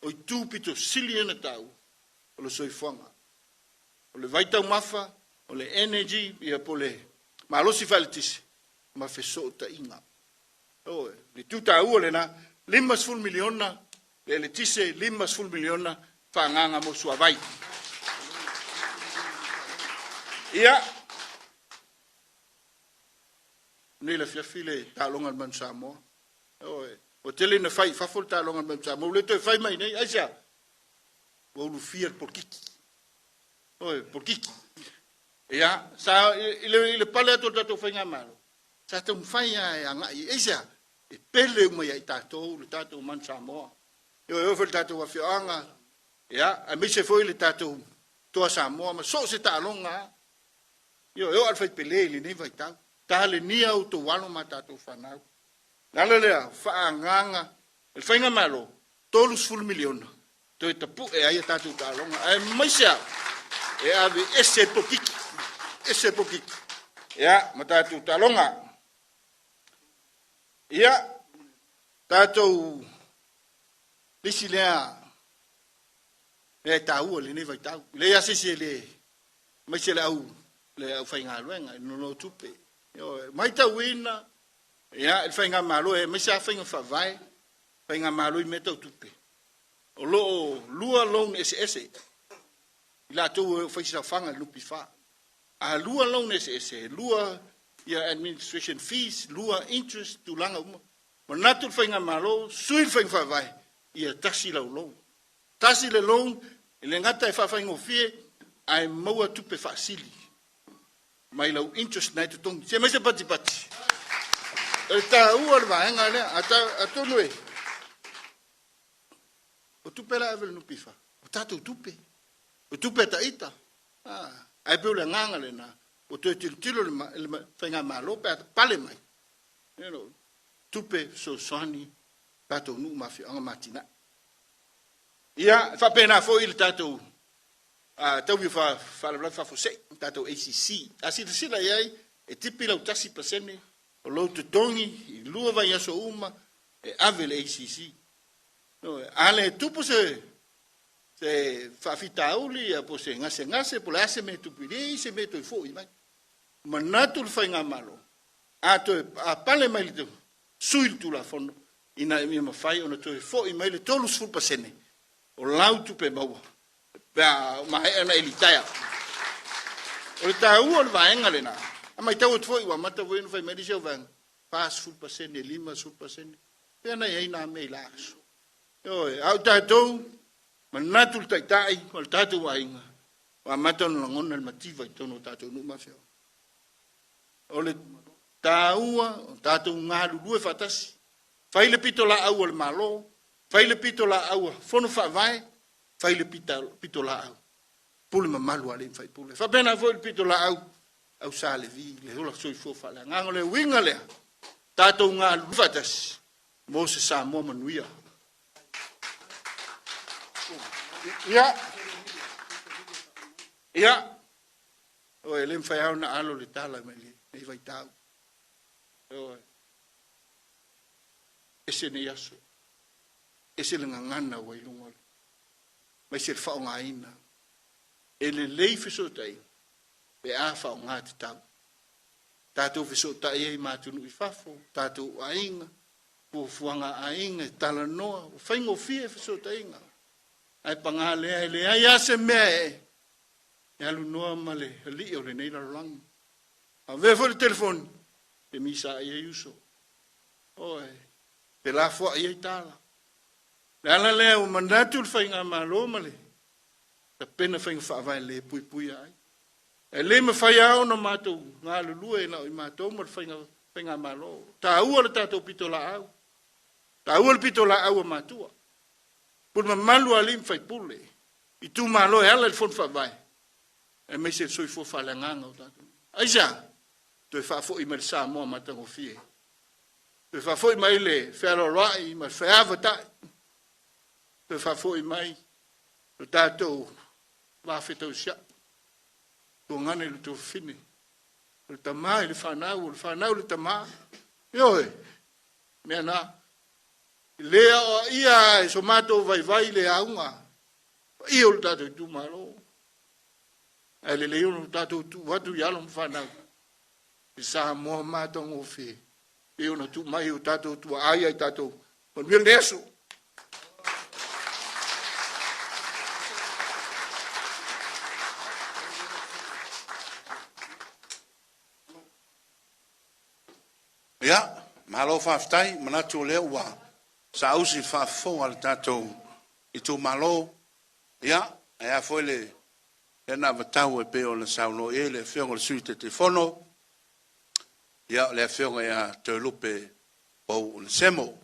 O tu pito sili ena tau. O le soifonga. O le vaitau mafa. O le energy. Ia po le. Ma alosi valitisi. Ma feso ta inga. Oe. Le tuta ua le na. 5 miliona. Le tise 5 miliona. Whaanganga mo suavai. Ia. Nei la fiafile talonga man Samoa. Oe. O tele na fai fafol talonga man Samoa. Le to fai mai nei aisa. O lu fier por kiki. Oe, por kiki. Ia, sa ile pale ato tato whainga malo. Sa te mwhai ai anga i aisa. E pele umai ai tato, le tato man Samoa. Yo fel tatou afioanga. Ya, a mi se foi le tatou toa Samoa ma so se talonga. Yo alfa pele le nei vai tau. Tale nia o to walo ma tatou fanau. Nala lea faanganga. El fainga malo. Tolus full miliona. Toi tapu e ai tatou talonga. Ai maisa. E ave ese pokiki. Ese pokiki. Ya, ma tatou talonga. Ya, tatou lisi lea le tau le nei vai tau. Le asisi le maisa le au fainga luenga no tupe. Yo, mai tau ina. Ya, el fainga malo e maisa fainga favai. Fainga malo I meta tupe. O lo lua loan ese. La tu faisa fanga lupi fa. A lua loan ese. Lua ya administration fees, lua interest tu langa uma. Manatu fainga malo, sui fainga favai. Ia tasi la loan. Tasi le loan, le ngata e fa fainga fie, ai maua tupe fa sili. Mai lau interest nai tu tongi. Se mai se pati. E ta ua le vaenga lea, ata nue. O tupe la evel nupifa. O tatou tupe. O tupe ta ita. Ai pe le nganga le na. O te tilo le whainga malo pe pale mai. You know, tupe so soani tatou nu mafi anga matina. Ia, fa pena fo il tatou. Tau vi fa la bla fa fo se tatou ACC. Asi sila iai e tipi lau tasi pasene o lo te tongi I lua vai aso uma e ave le ACC. No, ale tupu se fa fitauli a po se ngase po le ase me tupiri se me to fo I mai. Manatu le fainga malo. A pale mai le suil tu la fono. Ina mi ma fai ona to fo I mai le tolu sul pasene. O lau tupe maua. Pea mai ana elitaia. O le tau o le vaenga le na. A mai tau foi wa mata voi no fai mai se vang. Pas sul pasene 5 sul pasene. Pea na ai na me laso. Yo, au tatou manatu le taitai o le tatou vaenga. Wa mata no ngona le mativa I tono tatou nu mafia. O le taua, o tatou ngalu lue fatasi. Fai le pito la au o le malo. Fai le pito la au fono fa vai. Fai le pito la au. Pule mamalu ale fai pule. Fa pena foi le pito la au sa le vi. Le hola soi fofa le. Ngango le winga le. Tatou ngalu fatasi. Mo se sa mo manuia. Ya. O ele fai au na alo le tala me le. Nei vai tau. Ese ne yaso. Ese le ngangana wai lunga. Mai se fa nga ina. Ele lei fiso tai. Pe a fa nga te tau. Tatou fiso tai e matunu I fafo. Tatou ainga. Po fuanga ainga. Tala noa. Faingo fie fiso tai nga. Ai pangale le ai ase me. Ya lu noa male. Li o le nei la lang. Ave fo le telefone. Pe misa ia yuso. Oe. Pe la fo ia tala. Le ala le o mandatu le fainga malo male. Ta pena fainga fa vai le pui ai. E le me fai au na matou ngā lulue na I matou ma le fainga malo. Ta ua le tatou pito la au. Ta ua le pito la au a matua. Pul ma malu alim fai pule. I tu malo e ala le fon fa vai. E me se soi fo fa le nganga o tatou. Aisa. Tu fa fo I me sa mo matango fie. Tu fa fo I mai le fero rai ma fe avata. Tu fa fo I mai. Tu tatou va fetou sia. Tu ngane le tu fini. Le tama le fanau le tama. Yo e. Me na. Le o ia e somato vai le aunga. Io le tatou tu malo. Ele le io tatou tu watu yalo fanau. Sa mo matongo fi. Io no tu mai o tatou tu ai tatou. Por bien de eso. Ya, malo faftai, manatu le ua. Sa usi fafo al tatou I tu malo. Ya, e foi le na vatau e pe o le sauno e le fiongo le sui te fono. Ya, le fiongo e te lupe o le semo.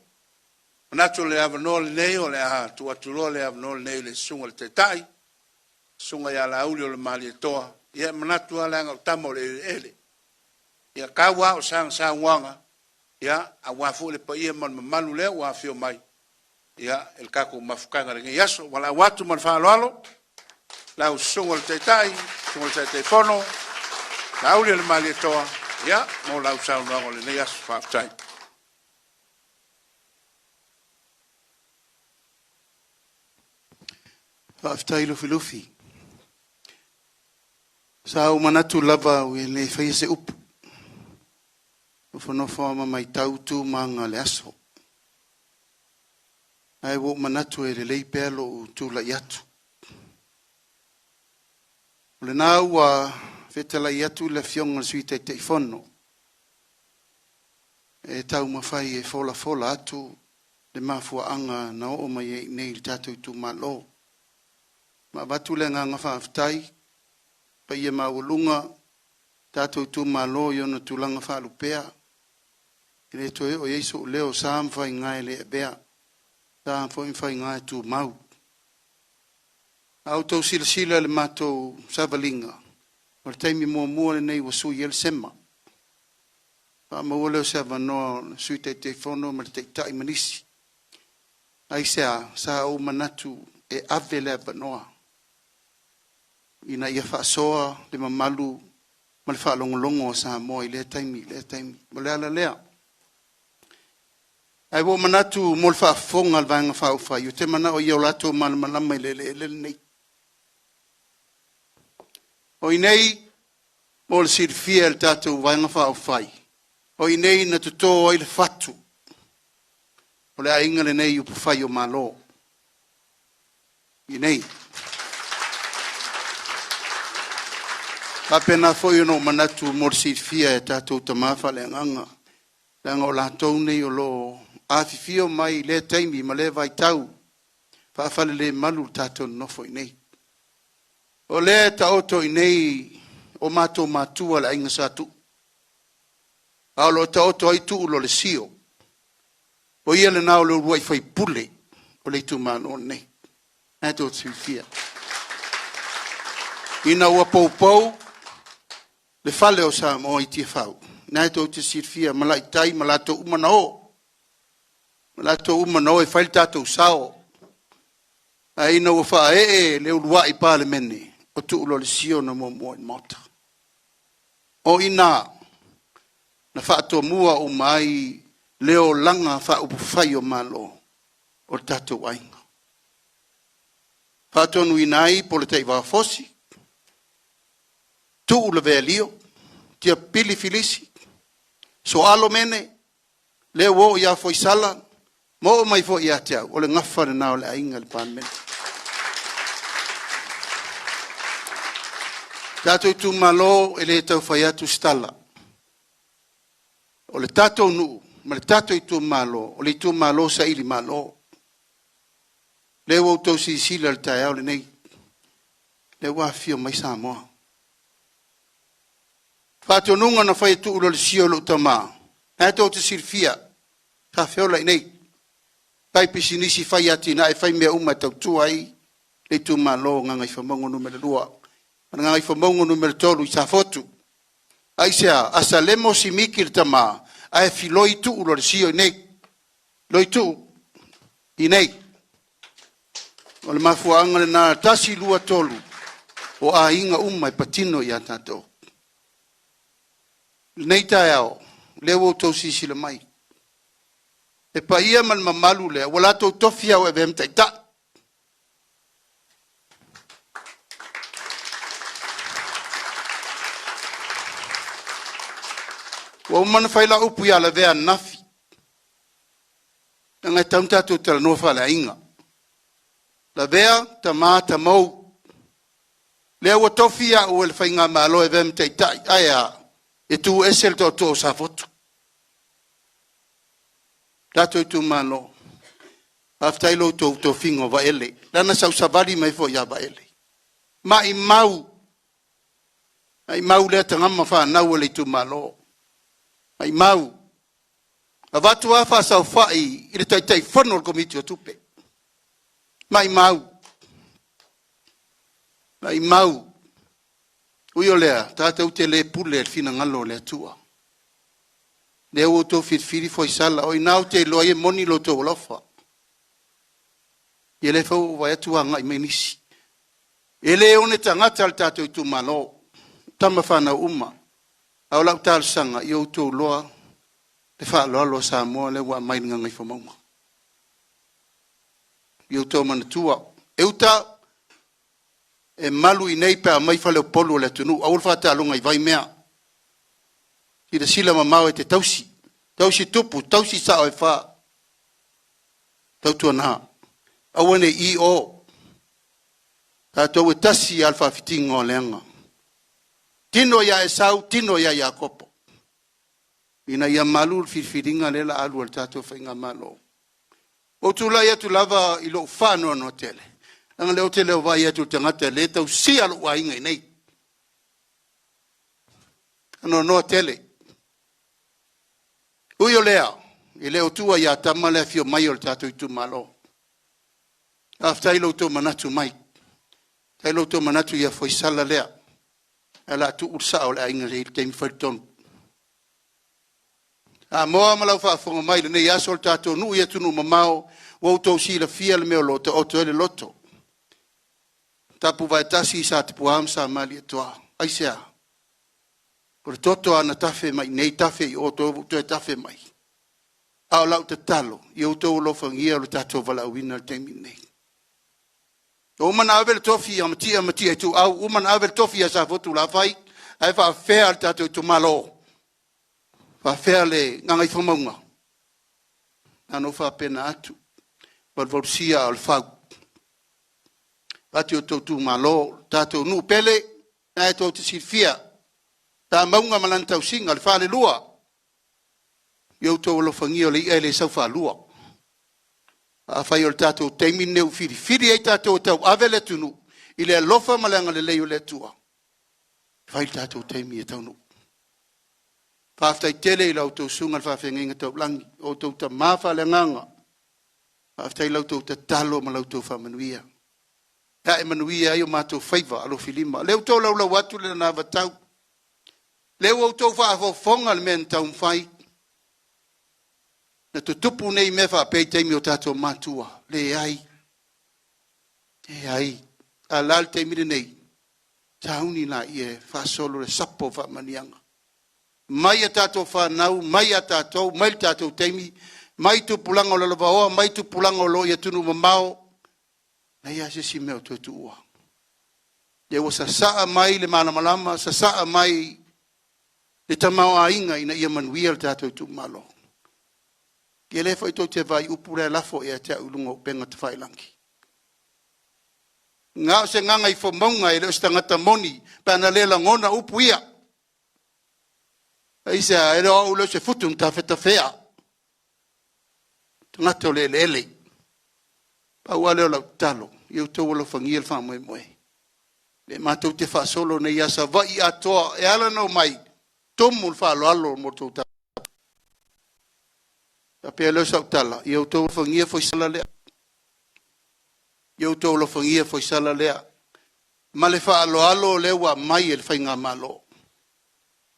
Manatu le avano le nei o le aha tu atulo le avano le nei le sunga le te tai. Sunga ya la uli o le mali e toa. Ia manatu ala anga tamo le ele. Ia kawa o sang wanga. Ia a wafu le pa ia man malu le wa fio mai. Ia el kako mafukanga le yaso wala watu man fa lalo. La sunga le te tai, sunga le te fono. La uli o le mali e toa. Ia mo la usau no le yaso fa tai. Aftai lufi. Sa o manatu lava o le fai se up. O fono forma mai tautu manga le aso. Ai wo manatu e le lei pelo tu la yatu. O le nau a fetala yatu le fionga suite te fono. E tau mawhai e fola atu le mafua anga na o mai nei tatu tu malo. Ma batu le nganga whaaftai, pa ia maulunga, tātou tu malo i ona tulanga whaalupea. I le toe o Yesu o leo sāam whai ngai le e bea, sāam whai ngai tu mau. Au tau sila le mātou savalinga, o le taimi mua le nei wasu i el sema. Pa maua leo se avanoa sui te whono ma le te tai manisi. Ai sea, sa o manatu e ave le avanoa. Ina ia whaasoa le mamalu ma le whaalongolongo sa moa i le taimi. Ma le ala lea. Ai wo manatu mo le whaafonga al vanga whaufai. O te mana o iau lato malama i le nei. O i nei mo le sirfia le tatou vanga whaufai. O i nei na tuto ai le fatu. O le ainga le nei upu whai o malo. I nei. Kapena foi no manatu morsi fia e tatou tamafa le nganga. Langa o latou nei o lo afifio mai le taimi ma le vai tau. Whaafale le malu tatou nofo i nei. O le taoto i nei o matou matua le ainga satu. A lo taoto ai tu lo le sio. O ia le nao le uruai fai pule o le tu mano nei. Nato fia. Ina ua pou. Le fale o sa mo i tia whau. Nai tau te sirfia malai tai malato umanao. Malato umanao e whaile tātou sao. A ina ua wha le ulua i pāle mene. O tu ulo le sio na mua i mota. O ina na wha mua o mai leo langa wha upu whai o malo. O tātou ainga. Wha tonu inai po le tei wafosi. Tu ula velio, tia pili filisi, so alo mene, le wo ia foi sala, mo mai foi ia tia, o le ngafa le nao le ainga le pan mene. Tato tu malo e le tau fai atu stala. O le tato nu, ma le tato i tu malo, o le tu malo sa ili malo. Le wo tau si sila le tai au le nei, le wa fio mai sa moa. Whātonunga na whai tu ulo le sio lo tama. Nā tau te sirfia. Ka whiola i nei. Pai pisinisi whai ati na e whai mea uma tau tuai. Le tu malo ngangai whamongo numere lua. Ngangai whamongo numere tolu i sa fotu. Aisea, asa lemo si mikir tama. Ae filoi tu ulo le sio i nei. Loi tu. I nei. O le mafuanga le nā tasi lua tolu. O a inga uma i patino i atato. Nei tae au, leo o tau sisi le mai. E pa ia man mamalu lea, wala tau tofi au e vem taita. Wa umana whaila upu ia la vea nafi. Ngai taumtatu tala nofa la inga. La vea, ta maa, ta mau. Lea wa tofi au e le whainga malo e vem taita. Aia. E tu esel to sa foto. Tato i tu malo. Aftailo to fingo va ele. Lana sa usavali mai fo ya va ele. Ma i mau. Ai mau le tanga ma fa na wole tu malo. Ai mau. A watu a fa sa fa I le tai tai fono komiti o tupe. Mai mau. Mai mau. Uyo lea, tata ute le pule el fina ngalo le tua. Le o to fitfiri foi sala o inau te loye moni lo to lofa. Ele fo vai tua ngai menisi. Ele one tangata al tata tu malo. Tama fana uma. Au lau tal sanga yo to loa. Le fa lo sa mo le wa mai ngai fo mo. Yo to man tua. Euta e malu I nei pa mai fale o polo le tunu au fa ta longa I vai mea I de sila mamau e te tausi tupu tausi sa o fa tautu na au ne I o ta to e tasi alfa fitingo lenga tino ya esau tino ya yakopo ina ya malu fifiringa le la alu ta to fa inga malo o tu la ya tu lava I lo fa no tele Ang leo te leo vai atu tangata le tau si alo wa inga nei. Ano no tele. Uyo lea. I leo tua ya tamale fio mai o tatu I tu malo. Afta ilo to manatu mai. Ta ilo to manatu ya foi sala lea. Ala tu ursa o la inga le tem ferton. A moa malau fa fonga mai le nei asol tatu nu ia tunu mamao. Wa to si la fia le meo loto o to ele loto. Tapu vai tasi sa te puam sa mali toa. Aisea. Kore toto ana tafe mai, nei tafe I o to e tafe mai. Ao lau te talo, I o to lo fangia lo tato vala wina te minei. O mana avel tofi amati e tu au, o mana avel tofi a sa fotu la fai, ai fa fea al tato tu malo. Fa fea le ngangai whamaunga. Ano fa pena atu. Valvolsia al fau. Pati o tautu malo, tātou nu pele, na e tau te sirfia. Tā maunga malantau singa, le whale lua. Iau tau alofangia le ia le sau whalua. A whai o le tātou teimi neu whiri. Whiri ei tātou tau avele tunu, I le alofa malanga le leo le tua. Whai tātou teimi e tau nu. Whaftai tele I lau tau sunga le whawhengenga tau langi, o tau ta mawha le nganga. Whaftai lau tau ta talo ma lau tau whamanuia. Ya Emanuia yo mato faiva alo filima. Leo to lau watu le na vatau. Leo au to fa fonga le men tau fai. Na tutupu nei me fa pe te mi o tato matua. Le ai. E ai. Alal te mi nei. Tauni na ie fa solo le sapo fa manianga. Mai tato fa nau, mai tato, mai tato temi, mai tu pulango lo vaoa, mai tu pulango lo ia tunu mamao. Na ia se si meo tu ua. Ia wa sa saa mai le mana malama, sa saa mai le tamau a inga ina ia manuia le tātou tu malo. Ia le fai tau te vai upure lafo ia te ulunga o penga te whai langi. Ngā se nganga I whamaunga e leo stangata moni, pēna lela ngona upu ia. Aisa, e leo au leo se futum ta wheta whea. Tangata o le ele. Pau aleo lau talo, iau tau alo whangia le whamoe moe. Le mātou te whaasolo nei asa vai atoa, e ala no mai, tomu le whaalo alo mo tau tala. Ta pia leo sau tala, iau tau alo whangia foi sala lea. Iau tau alo whangia foi sala lea. Ma le whaalo alo lewa mai e le whainga malo.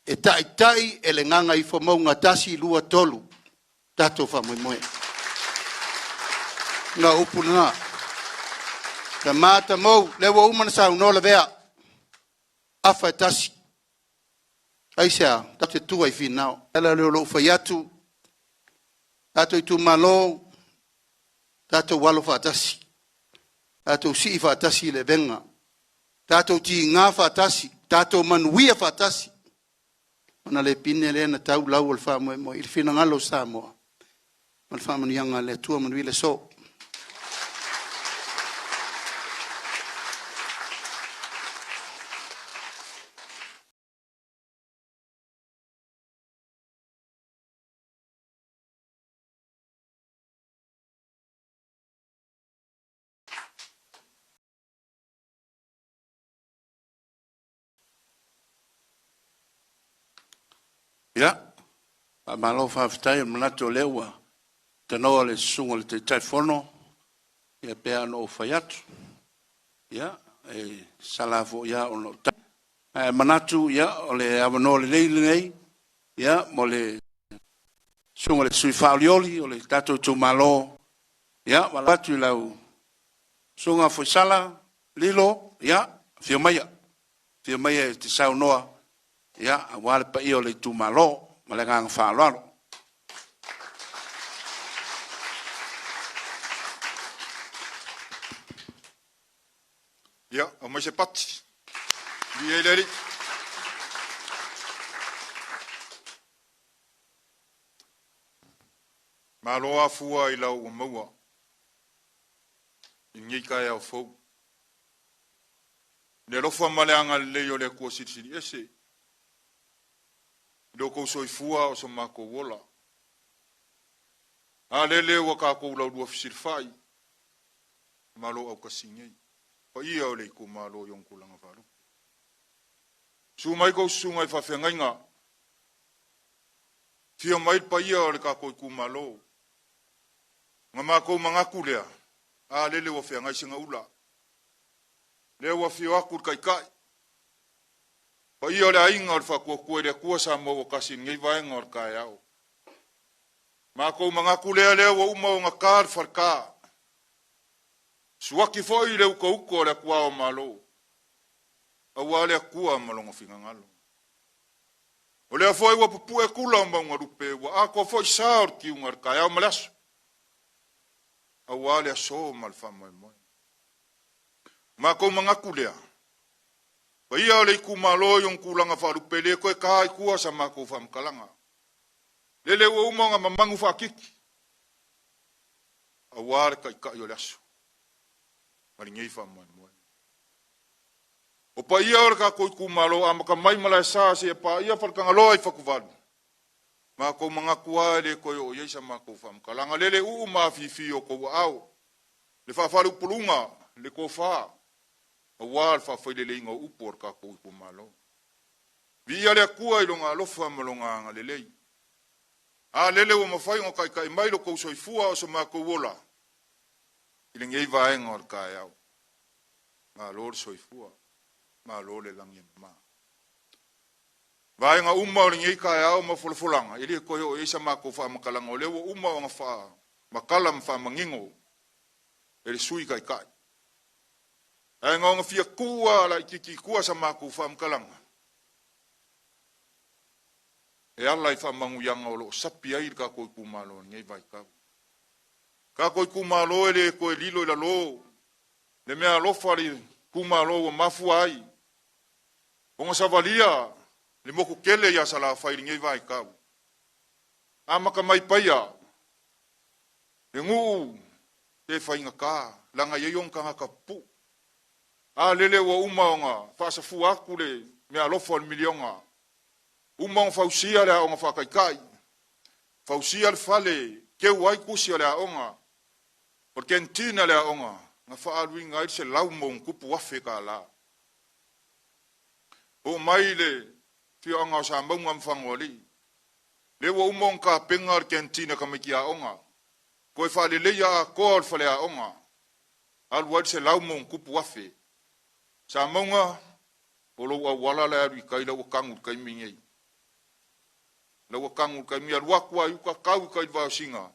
E tai e le nganga I whamaunga tasi lua tolu, tato whamoe moe. Nga upuna. Ka mata mou, lewa umana sa unola vea. Afa tasi. Aisea, tate tua I finao. Ela leo lo ufayatu. Tato I tu malo. Tato walo fatasi. Tato si fatasi le venga. Tato ti ngā fatasi. Tato manuia fatasi. Mana le pine le na tau lau al whamoe mo. Il fina ngalo sa moa. Mal whamanu yanga le tua manuia le so. Ya. Malo whawhitai manato lewa. Tanoa le sunga le te taifono. Ia pea no whaiatu. Ia, salafo ia ono tai. Manatu ia o le awano le leile nei. Ia, mo le sunga le sui whaolioli o le tatou tu malo. Ia, walatu i lau. Sunga fwisala, lilo, ia, fio maia. Fio maia te sau noa. Ia, a wale pa io le tu malo. Malengang whaaloalo. Ia, o mai se pati. Lia ileri. Maloa fua i lau o maua. I ngi kai au fau. Ne rofa maleanga leo le kua siri ese. Loko soi fua o sa mako wola. A lele wa ka ko lau dua fisir fai. Malo au kasingei. Pa ia o le ko malo yong kulanga faru. Su mai ko sungai fa fengainga. Fio mai pa ia o le ka ko ku malo. Nga mako mangaku lea. A lele wa fengai singa ula. Le wa fio aku kai kai. Pa ia le ainga o le whakua le kua sa maua kasi ngai vaenga o le kai au. Mako mangaku lea lea wa uma o ngā kār wharka. Suaki foi le uka uko le kua o malo. Awa le kua malonga finga ngalo. O lea foi wa pupu e kula o maunga rupe wa ako foi saor ki unga le kai au malasu. Awa le so malfama e moe. Mako mangaku lea. Pa ia le ku malo yung kulanga fa rupele ko e kai kua sa mako fa mkalanga. Lele wo umonga mamangu fa kiki. Awar ka yo lasu. Maringi fa mo. O pa ia or ka ko ku malo amaka mai mala sa se pa ia fa kanga loi fa kuvalu. Mako manga kua le ko yo ye sa mako fa mkalanga lele u ma fifi o ko au. Le fa fa pulunga le ko fa. Awal fa foi le ingo upor ka ko ku malo. Vi ale kua i longa lofa malonga nga lelei. A lele o mafai ngo kai mai lo ko soifua o so mako wola. Ile ngei vai ngor kai au. Ma lor soifua. Ma lor le langi ma. Vai nga umma o ngei kai au ma fulfulanga. Ile ko yo isa mako fa makalanga o le o umma o nga fa makalam fa mangingo. Ele sui kai kai. Ai ngā fia kua la kiki kua sa maku whamkalanga. E ala i whamangu yanga o lo sapi ai ka koi kumalo ngei vai kau. Ka koi kumalo ele koe lilo i la lo. Le mea lofari kumalo o mafu ai. O ngā savalia le moku kele ia sa la whairi ngei vai kau. Amaka mai paia. Le ngu te whainga ka. Langa ieiong ka ngaka pu. A lele wa umaonga, fasa fu aku le, me alofa al milionga. Umaonga fausia le aonga whakaikai. Fausia le fale, ke uai kusia le aonga. Porque entina le aonga, nga whaalui ngai se laumong kupu wafe ka la. O mai le, fio anga o sa maunga mwhangoli. Le wa umaonga ka pengar ke entina ka miki aonga. Koe whale leia a koal fale aonga. Aluai se laumong kupu wafe. Sa maunga, o lo wala le aru i kai lau kangu kai mingei. Lau kangu kai mi aruakua i uka kau kai vau singa.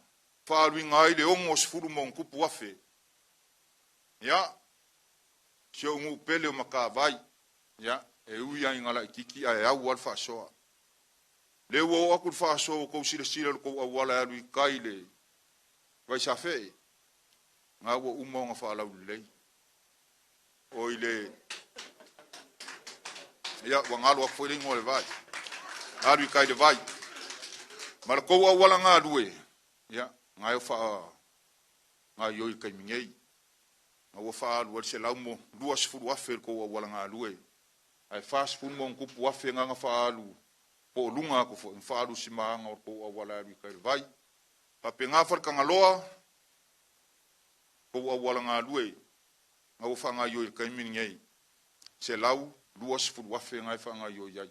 Whaaru i ngai le ongo sifuru mong kupu wafe. Ya, sio ngu pele o maka vai. Ya, e uia i ngala i kiki a e au alfa soa. Le uo akur fa soa kou sila sila kou awala aru i kai le. Vai sa fe. Ngā ua umaunga whaalau lei. O ile ya wangalo foi le ngole vai aru kai de vai mar ko wala nga duwe ya ngai fa ngai yo kai mingei nga fa lu se laumo duas fu wa fer ko wala nga duwe ai fast fu mon ku wa fer nga fa lu po lunga ko fa lu sima nga ko wala aru kai vai pa penga far ka ngaloa ko wala nga duwe nga fa nga yo kai mingei se lau duas fu wa fe ngai fa nga yo yai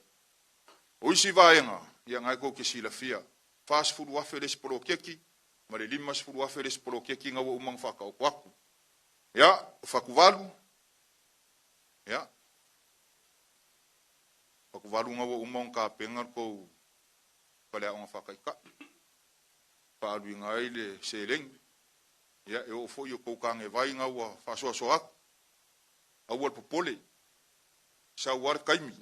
o isi vaenga ia ngai ko ke sila fia fast food wafe les pro keki, ma le limas food wafe les pro keki nga wa umang whakaokuaku. Ia, whakuvalu. Ia. Whakuvalu nga wa umang ka pengar ko palea onga whakaika. Paalui nga ele se leng. Ia, e o fo i o koukange vai nga wa whasoa soak. Awal popole. Sa war kaimi.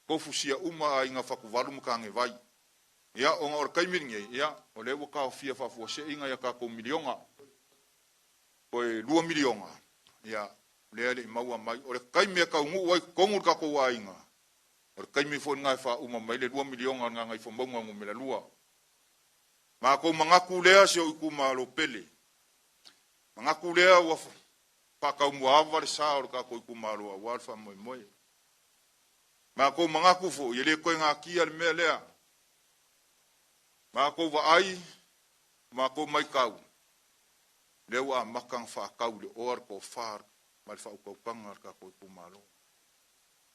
Kofusia uma a inga whakuvalu mkange vai. Ia, onga or kaimi nge. Ia, o lewa ka o fia whafua se inga ia ka ko milionga. Koe 2 milionga. Ia, lea le maua mai. Ore kaimi ka ungu wai kongur ka ko wa inga. Ore kaimi fo ngai wha uma mai le 2 milionga nga ngai fo maunga ngumela lua. Ma ko mangaku lea se o iku malo pele. Mangaku lea wa pakau muawa le sa o ka ko iku malo a walfa moi moi. Ma ko mangaku fo yele ko nga kia le mea lea. Ma ko wa ai, ma ko mai kau. Lewa makang fa kau le or ko far mal fa ko pangar ka ko iku malo.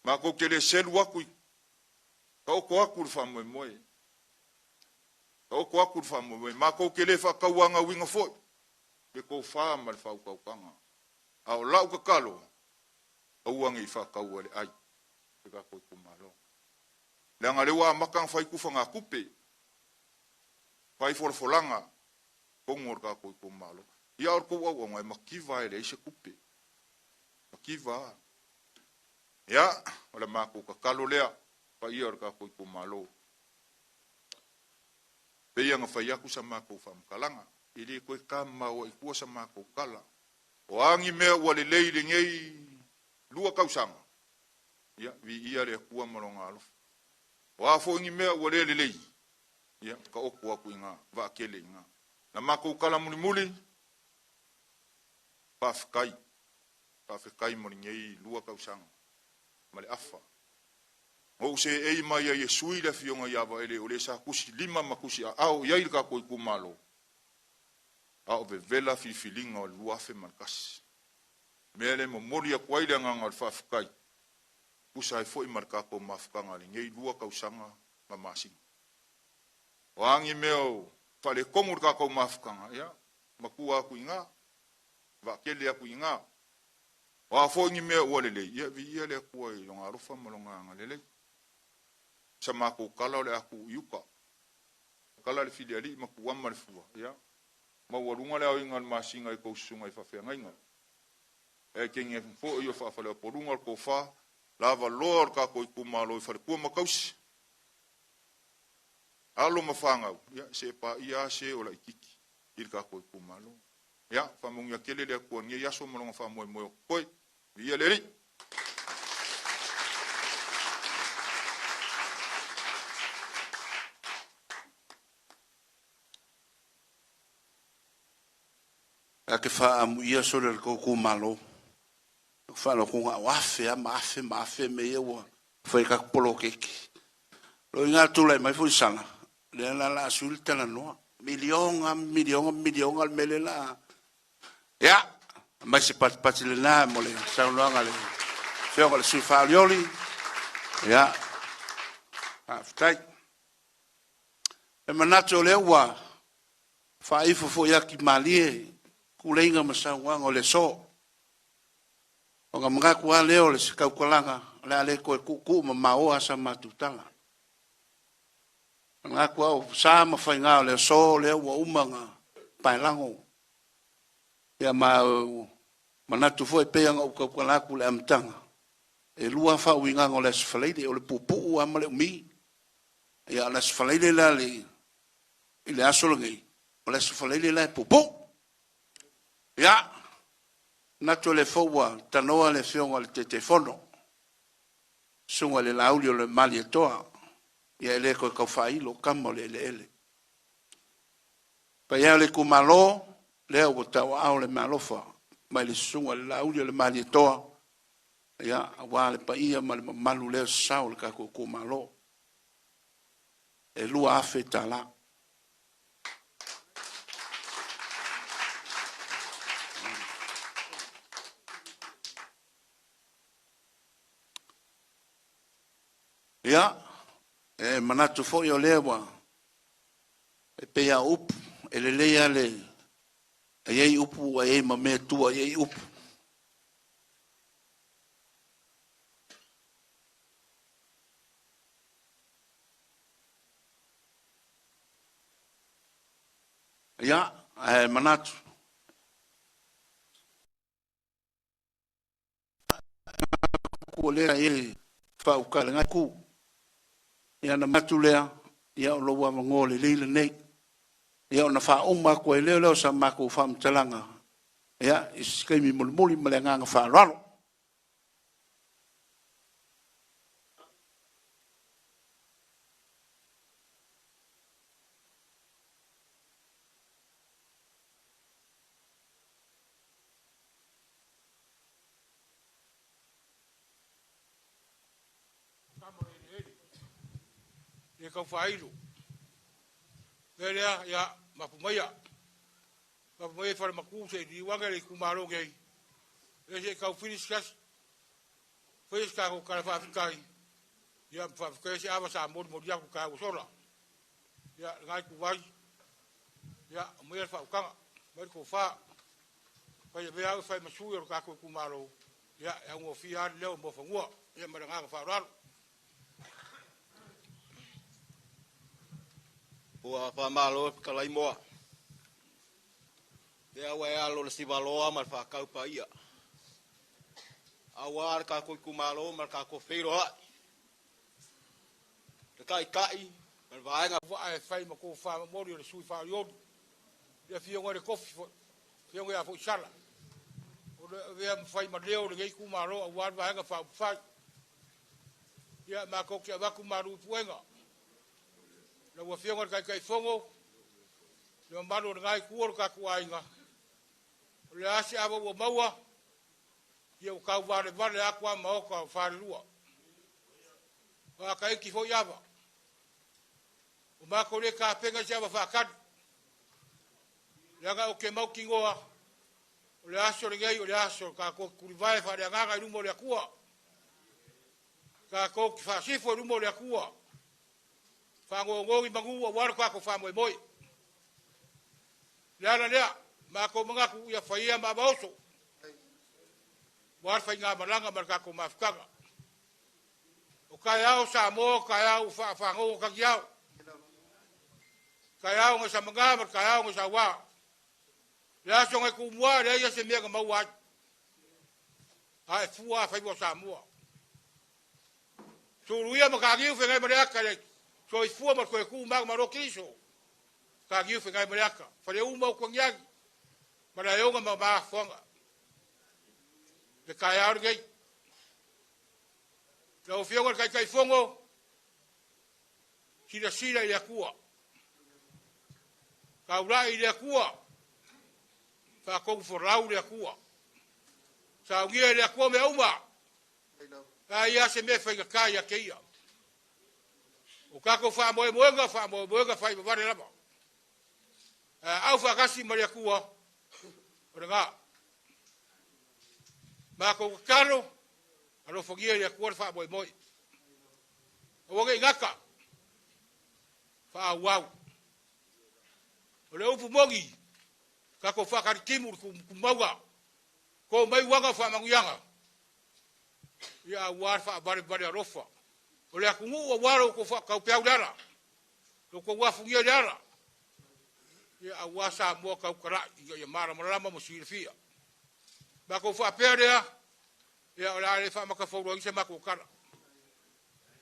Ma ko kele sel waku ko aku fa moi moi. Ko aku fa moi moi. Ma ko kele fa kauanga winga fo. Be ko fa mal fa ko panga. Au lau ka kalo. Au wangi fa kau le ai. Ka ko iku malo. Langa lewa makang fa iku fa nga kupe. Fa folanga. Kongor ka ko iku malo. Ia or ko wa ngai makiva ele se kupe. Makiva. Ya, ola mako ka kalo lea. Pa ia or ka ko iku malo. Pe ia nga fa yaku sa mako fa mkalanga. Ili koe kama o ikua sa mako kala. O angi mea wale leile ngei lua kausanga. Ia, vi ia le kua malonga alof. O afo ingi mea wale lelei. Ia, ka oku aku inga, va kele inga. Na mako kala muli muli. Pafikai mori ngei lua kausanga. Male afa. O se ei mai ia sui la fionga yava ele ole sa kusi 5 makusi au ia ilka ko iku malo. Au ve vela fi filinga o luafe markas. Mele mo moria kwaile nganga fafikai. Kusa fo i marka ko mafkanga ngei lua kausanga mamasi. Wangi meo fale komur ka ko mafkanga ya. Makua ku inga. Va kele ku inga. Wa fo ngi meo walele ia vi ia le ku i longa rofa malonga ngalele. Sama ko kala le aku yuka. Kala le filiali maku wamar fua ya. Ma warunga le ingal masinga i ko sunga i fa fe ngainga. E kenge fo yo fa le porunga ko fa lava lor ka ko ku malo i fa ku makausi. Alo mafanga ya se pa ia se ola ikiki il ka ko ku malo. Ya fa munga kele le ko ngi ya so malonga fa mo mo ko ia le ri. Ake fa amu ia sore ko ku malo. Fa lo ku wafe mafe me yo. Foi ka polo keki. Lo inga tu lai mai foi sana. Le la sulta la no. Milion al mele la. Ya, mai se pat le na mo le sa no ngale. Feo le su fa lioli. Ya. Aftai. E manato le wa. Fa ifo fo ya ki malie. Kulenga masawang o le so. O nga mga kuha leo le sikau kalanga. Le ale koe kuku maoa sa matutala. Nga kuha o sa mawhai ngā le so leo wa umanga pailango. Ia manatu fo e peanga o kau kalaku le amtanga. E lua wha uinga o le asfaleide o le pupu ama le umi. Ia le asfaleide la le ile asolangei. O le asfaleide la pupu. Ya, nato le fowa tanoa le fionga le tetefono. Sunga le laulio le mali toa. Ya ele ko ka failo kamo le ele. Pa ya le kumalo le o tawa au le malofa. Mai le sunga le laulio le mali toa. Ya wa le pa ia mal malu le saul ka ko kumalo. E lua afetala. Ya, manatu fo yo lewa. E pea upu, e le leia le, e ei upu, e ei ma mea tua, e ei upu. Ia, manatu. Kua lea e whaukale ngai ku. Ia na matu lea, ia o loa mangole leile nei. Ia o na whaoma koe leo leo sa mako whamtalanga. Ia, iskaimi mulimuli malenganga whararo. Ia kau whairu. Lelea, ia, mapumaia. Mapumaia whare maku se di wanga le kumaro ngei. Ia se kau whiniskas. Whiniskas ko kare whaafikai. Ia whaafikai se awa sa mori mori aku kai usora. Ia ngai kuwai. Ia mwea whaukanga. Mai ko wha. Pai mea au whai masui oro kako kumaro. Ia ngua whiari leo mo whangua. Ia maranganga whaararo. Ua whamalo kalai moa. Te awa e alo le sivaloa ma whakau pa ia. Awa ar ka koi kumalo ma ka ko whiro hai. Te kai kai, ma vaenga. Wa e whai ma ko wha mori o le sui wha riodu. Ia whionga le kofi, whionga ia fo sala. O le vea mwhai ma leo le ngei kumaro a wad vaenga wha upwhai. Ia ma ko kia waku maru puenga. Na ua whionga kai kai whongo. Ia maro le ngai kuoro ka kuainga. O le asi awa ua maua. Ia o kau vare vare akwa maoka o whare lua. Wa ka eki fo iawa. O mako le ka penga si awa whakadu. Langa o ke mau kingoa. O le aso le ngei o le aso. Ka ko kurivae whare angaga i rumo le akua. Ka ko ki whasifo i rumo le akua. Whangongongi mangu a waru kako whamoe moi. Leana lea, mako mangaku ia whaia ma maoso. Waru whai ngā maranga mar kako mawhukanga. O kai au sa mo, kai au whangongo kaki au. Kai au ngai sa manga mar kai au ngai sa wā. Lea so ngai kumua, lea ia se mea ka mau ai. Hae fua whai wa sa mua. Suruia makagiu whengai mareaka lei. So i fua mar koe ku mag maro kiso. Ka giu whengai mareaka. Whare umau kwa ngiagi. Mara eonga ma maa whanga. Le kai aur gei. La o whionga kai kai whongo. Sira sira i akua. Ka ura i akua. Wha kongu whorau i akua. Sa ungia i akua me auma. Ka ia se me whainga kai a keia. O kako wha moe moenga whai maware lama. Au whakasi maria kua. O re ngā. Mako kakaro. Aro whangia ria kua wha moe moe. O wange ngaka. Wha au au. O le upu mongi. Kako whakarikimu kumauga. Ko mai wanga wha manguyanga. Ia war wha bare arofa. O le akungu o waro ko kau peau dara. Ko wafungia dara. Ia awasa mo kau kara ia mara marama mo sirfia. Ba ko fa perdea. Ia ola le fa maka fo se mako kara.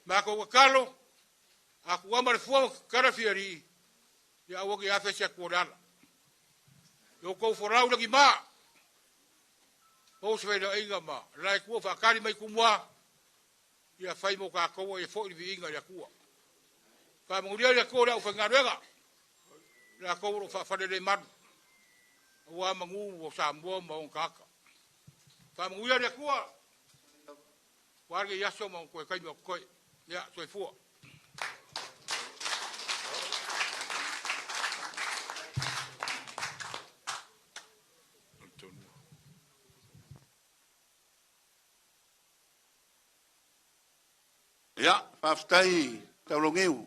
Mako kalo. Aku amar fo kara fieri. Ia wo ke afa se ko dara. Yo ko forau lagi ma. O se ve inga ma. Lai ko fa kari mai kumwa. Ia fai mo ka ko e fo i inga ya kua. Ka munguria ya ko ra ufanga rega. La ko ro fa de man. Wa mangu o sa mo mo kaka. Ka munguria ya kua. Wa ge ya so mo ko kai mo ko. Ya so fu. Ia, whaftai taulongeu.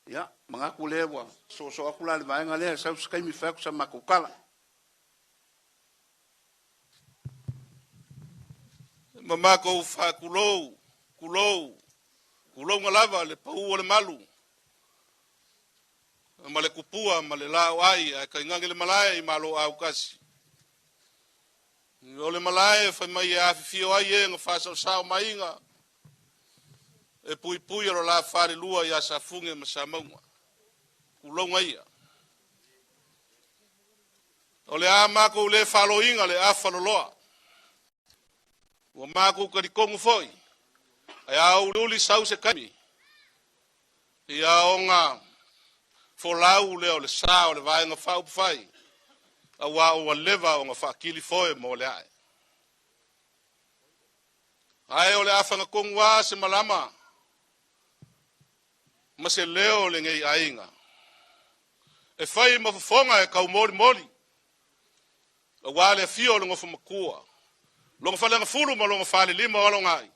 Ia, mangaku le wa. So aku la le vaenga le sa skai mi fa ku sa makukala. Mamako fa kulou ngalava le pau le malu. Ma le kupua, ma le lao ai, a ka ingangi le malai malo au kasi. O le malai fa mai a fio ai e nga fa sao mainga. E pui ro la fa le lua ia sa funge ma sa maunga. Kulou ngai. O le a mako le falo inga le a falo loa. O mako ka di kongu foi. Ai au luli sau se kami. Ia onga folau le o le sa o le vaenga fau fai. A wa o leva o nga whakili foi mo le ai. Ai o le afanga kongwa se malama. Ma se leo le ngei ainga. E fai mafufonga e kau mori. A wa le fio le ngofu makua. Longa falenga fulu ma longa fale lima o longa ai.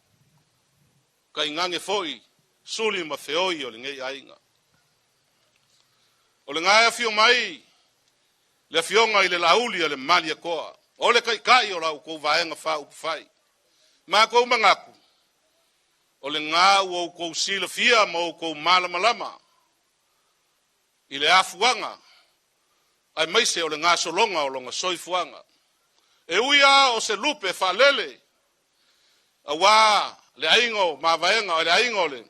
Ka ingange foi suli ma feoi o le ngei ainga. O le ngai fio mai le fionga i le lauli o le mali a koa. O le kai o lau kou vaenga wha upufai. Ma kou mangaku. O le ngā o kou sila fia ma o kou malama. I le afuanga. Ai maise o le ngā solonga o longa soifuanga. E uia o se lupe fa lele. A wā le aingo ma vaenga o le aingo le.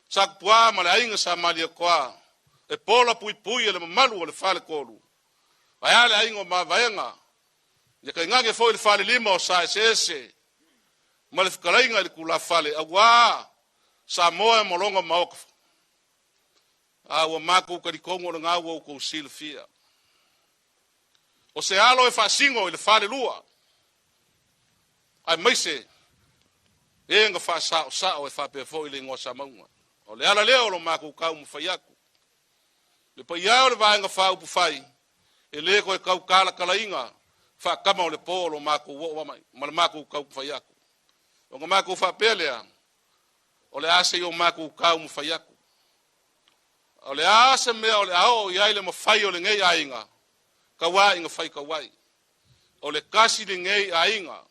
Sakpua ma le ainga sa mali a koa. E pola pui le mamalu o le fale kolu. Ai ale aingo ma vaenga. Ia ka ingange foi le fale lima o sa ese. Ma le whakarainga le kula fale. A wā sa moe molonga maokafu. A ua mako karikongo na ngā ua kou sila fia. O se alo e whasingo i le fale lua. Ai maise. E nga whasao e whapefo i le ngosa maunga. O le ala leo lo mako kau mwhaiaku. Le pa iao le vaenga whau pufai. E le ko e kau kala kalainga. Whakama o le po lo mako uo mai. Ma le mako kau mwhaiaku. O nga mako whapelea. O le ase i o mako kau mwhaiaku. O le ase mea o le ao i aile mawhai o le ngei ainga. Kawai inga whai kawai. O le kasi le ngei ainga.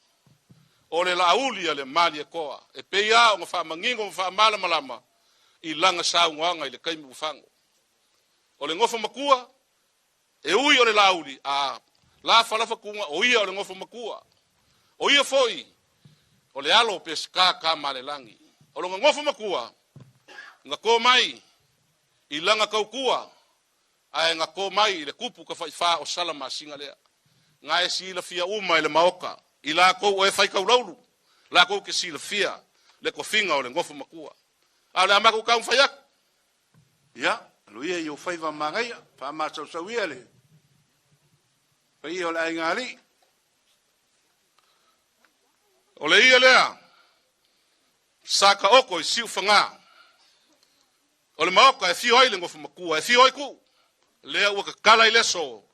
O le lauli a le mali e koa. E peia o nga wha mangingo wha malama. I langa sau ngoanga i le kaimi ufango. O le ngofa makua. E ui o le lauli. A la falafa kunga. O ia o le ngofa makua. O ia foi. O le alo peska ka male langi. O le ngofa makua. Nga ko mai. I langa kaukua. Ai nga ko mai le kupu ka fa o salama singa lea. Nga e si la fia uma le maoka. I la ko e fai kaulaulu. La ko ke si la fia. Le ko finga o le ngofu makua. A le amaku kau faiak. Ia, luia i o faiva mangaia. Wha mātau sauia le. Pai o le aingari. O le ia lea. Saka oko i siu whanga. O le maoka e fio ai le ngofu makua. E fio ai ku. Lea ua ka kala i leso.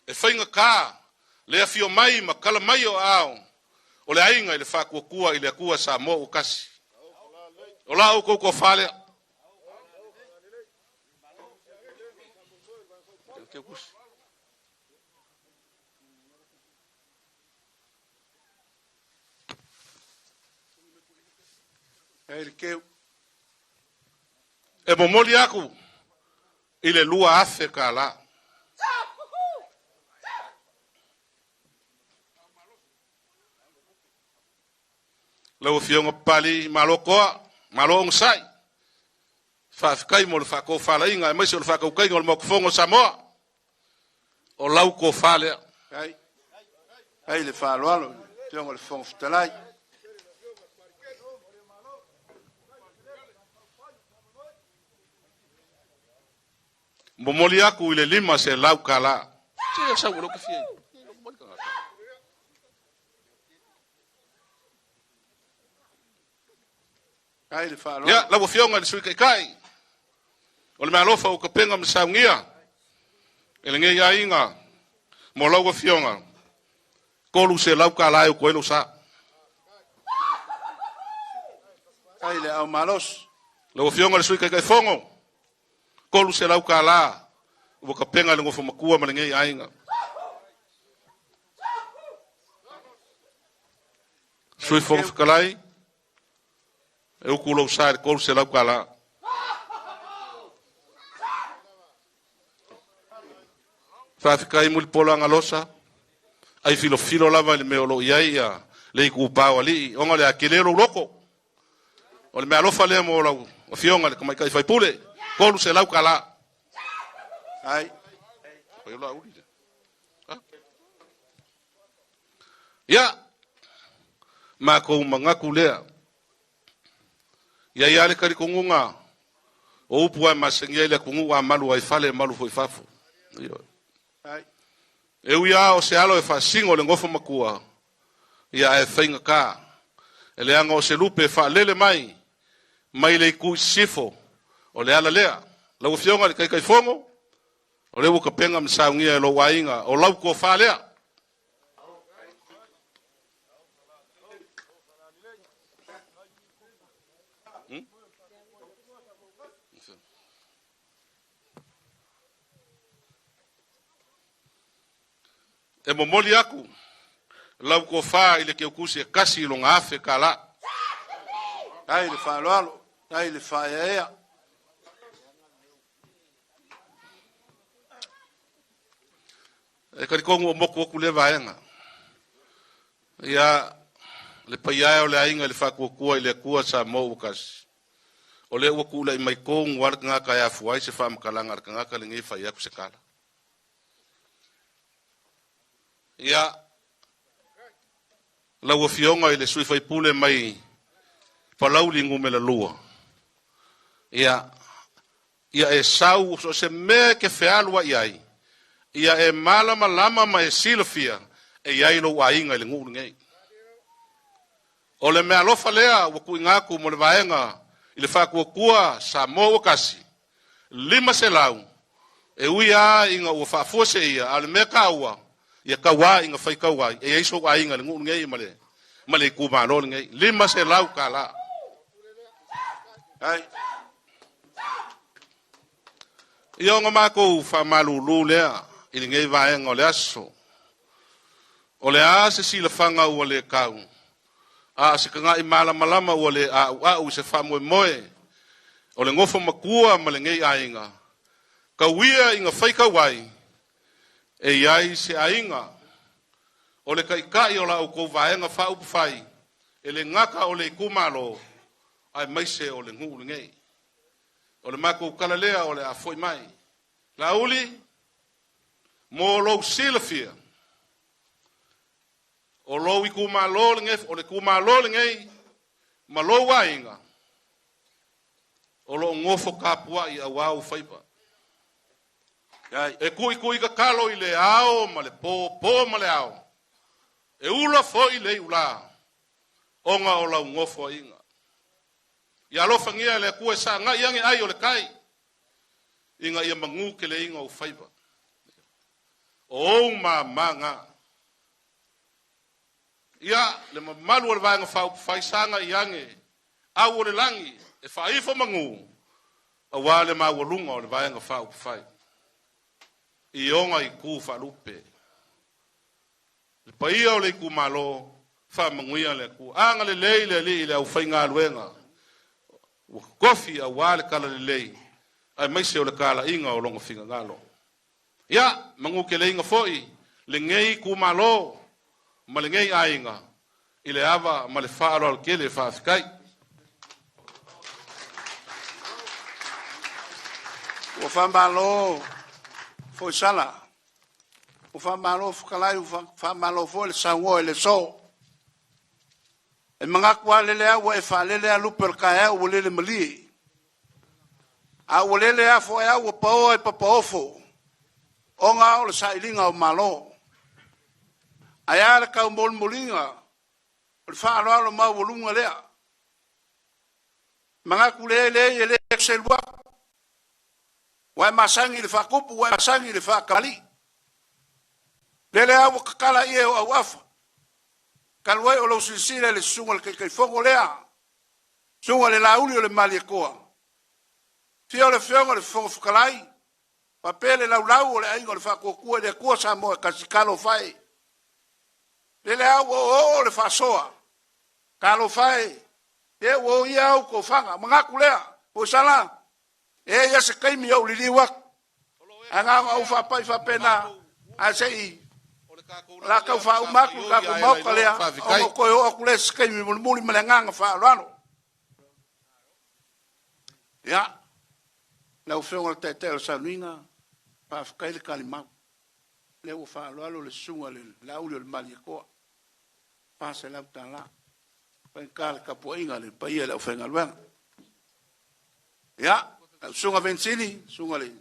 E whainga ka. Lea fio mai ma kala mai o ao. O le ainga i le whakua kua i le kua sa mo o kasi. O la o koko whale. E momoli aku. I le lua afe ka la. Lau fionga pali malokoa, malong sai. Whaafikai mo le whako whala inga, e maisi o le whako kai ngol mo kufongo Samoa. O lau ko whalea. Ai le whaloalo, fionga le fongo fitalai. Momoli aku i le lima se lau ka la. Tia sa ulo ka fia. Ai le whaloalo. Ya, lau fionga le sui kai. O le malofa o ka penga msaungia. E le ngei a inga. Mo lau fionga. Kolu se lau ka la e o koelo sa. Ai le au malos. Lau fionga le sui kai fongo. kolu se lau kala ua ka penga le ngofo makua ma le ngei ainga sui fonga whakalai e uku lau sa kolu se lau kala whawhikai muli polo anga losa ai filo lava le meo lo iai a le iku pao ali onga le akilero loko o le mea lofa le mo lau o fionga le kamai kai fai pule kolu se lau kala Ai. Oi la uli. Ya. Ma ko manga kulea. Ya ya le kali kungunga. O upua masengia ile kungunga malu ai fale malu foi fafo. Ai. E uia o se alo e fa singo le ngofo makua. Ya e fainga ka. Ele anga o se lupe fa lele mai. Mai le ku sifo. O le ala lea. La ufionga le kai fongo. O lewo ka penga msaungia lo wainga o lau ko falea e momoli aku lau ko fa ile ke ukusi e kasi lo ngafe kala Ai le fa lo ai le fa ya e kari kongu o moku oku le vaenga ia le paiae o le ainga le whakuakua i le kua sa mou kasi o le ua kula i mai kongu warka ngaka e afuai se whamakalanga arka ngaka le ngi whai aku se kala ia la ua fionga i le sui whai pule mai palau lingu me la lua ia e sau so se me ke fealua iai ia e malama ma e silofia e iai lo wainga le ngulu ngei. O le mea lofa lea waku ingaku mo le vaenga i le whakuakua sa mo wakasi 5 se lau e uia inga ua whaafuase ia ale mea kaua ia kaua inga whai kaua e eiso wainga le ngulu ngei ma le kumano le ngei 5 se lau ka la. Ai. Ia nga mako whamalulu lea i le ngei vaenga o le aso. O le a se sila whanga ua le kau. A se kanga i malama ua le au se whamoe moe. O le ngofo makua ma le ngei ainga. Kauia inga whaika wai. E iai se ainga. O le kaikai o la au kou vaenga whaupu whai. E le ngaka o le kumalo. Ai maise o le ngu le ngei. O le mako kalalea o le a foi mai. La uli. Mo lo silafia. O lo i kumalo le ngei. O le kumalo le ngei. Ma lo wainga. O lo ngofo kapua i awau whaipa. E kui ka kalo i le ao ma le po ma le ao. E ula foi le ula. Onga o lau ngofo inga. Ia lo fangia le kue sa nga iangi ai o le kai. Inga ia mangu ke le inga o whaipa. O manga. Ia le malu o le vaenga whaisanga iangi. Au o le langi. E whaifo mangu. A wale ma walunga o le vaenga whai. I onga i ku whalupe. Le paia o le ku malo. Whamanguia le ku. Anga le leile li le au whainga luenga. Kofi a wale kala le lei. Ai maise o le kala inga o longa finga ngalo. Ia, mangu ke le inga foi. Le ngei ku malo. Ma le ngei ainga. I le ava ma le whaaro al ke le whaafikai. O whamalo foi sala. O whamalo whakalai o whamalo foi le sango e le so. E mga kua lelea wa e whalelea luper ka ea ua lele mali. A ua lelea fo ea ua pao e papaofo. O ngā o le sailinga o malo. A ea le kau mol molinga. O le whaaro alo mau walunga lea. Mga ku lele e le ekselua. Wa e masangi le whakupu, wa e masangi le whakali. Lelea ua kakala ie o au afa. Kalwai o lo sinsira le sunga le kai fongo lea. Sunga le lauli o le mali koa. Fio le fionga le fonga fukalai. Papele lau le aingo le whakokua le kua sa moe kasikalo fai. Le au o le whasoa. Kalo fai. E o ia au ko whanga. Mangaku lea. O sala. E ia se kaimi au li liwak. Anga au whapai whapena. A se i. La kau wha umaku kako mauka lea. O koe o aku le se kaimi muli malenganga wha alano. Ya. Lau whionga te te o sanuinga. Whakaile kalimau. Le o whaaloalo le sunga le lauli o le mali koa. Pase lau tala. Pankale kapuinga le paia le o whenga luenga. Ya. Sunga Vensini. Sunga le.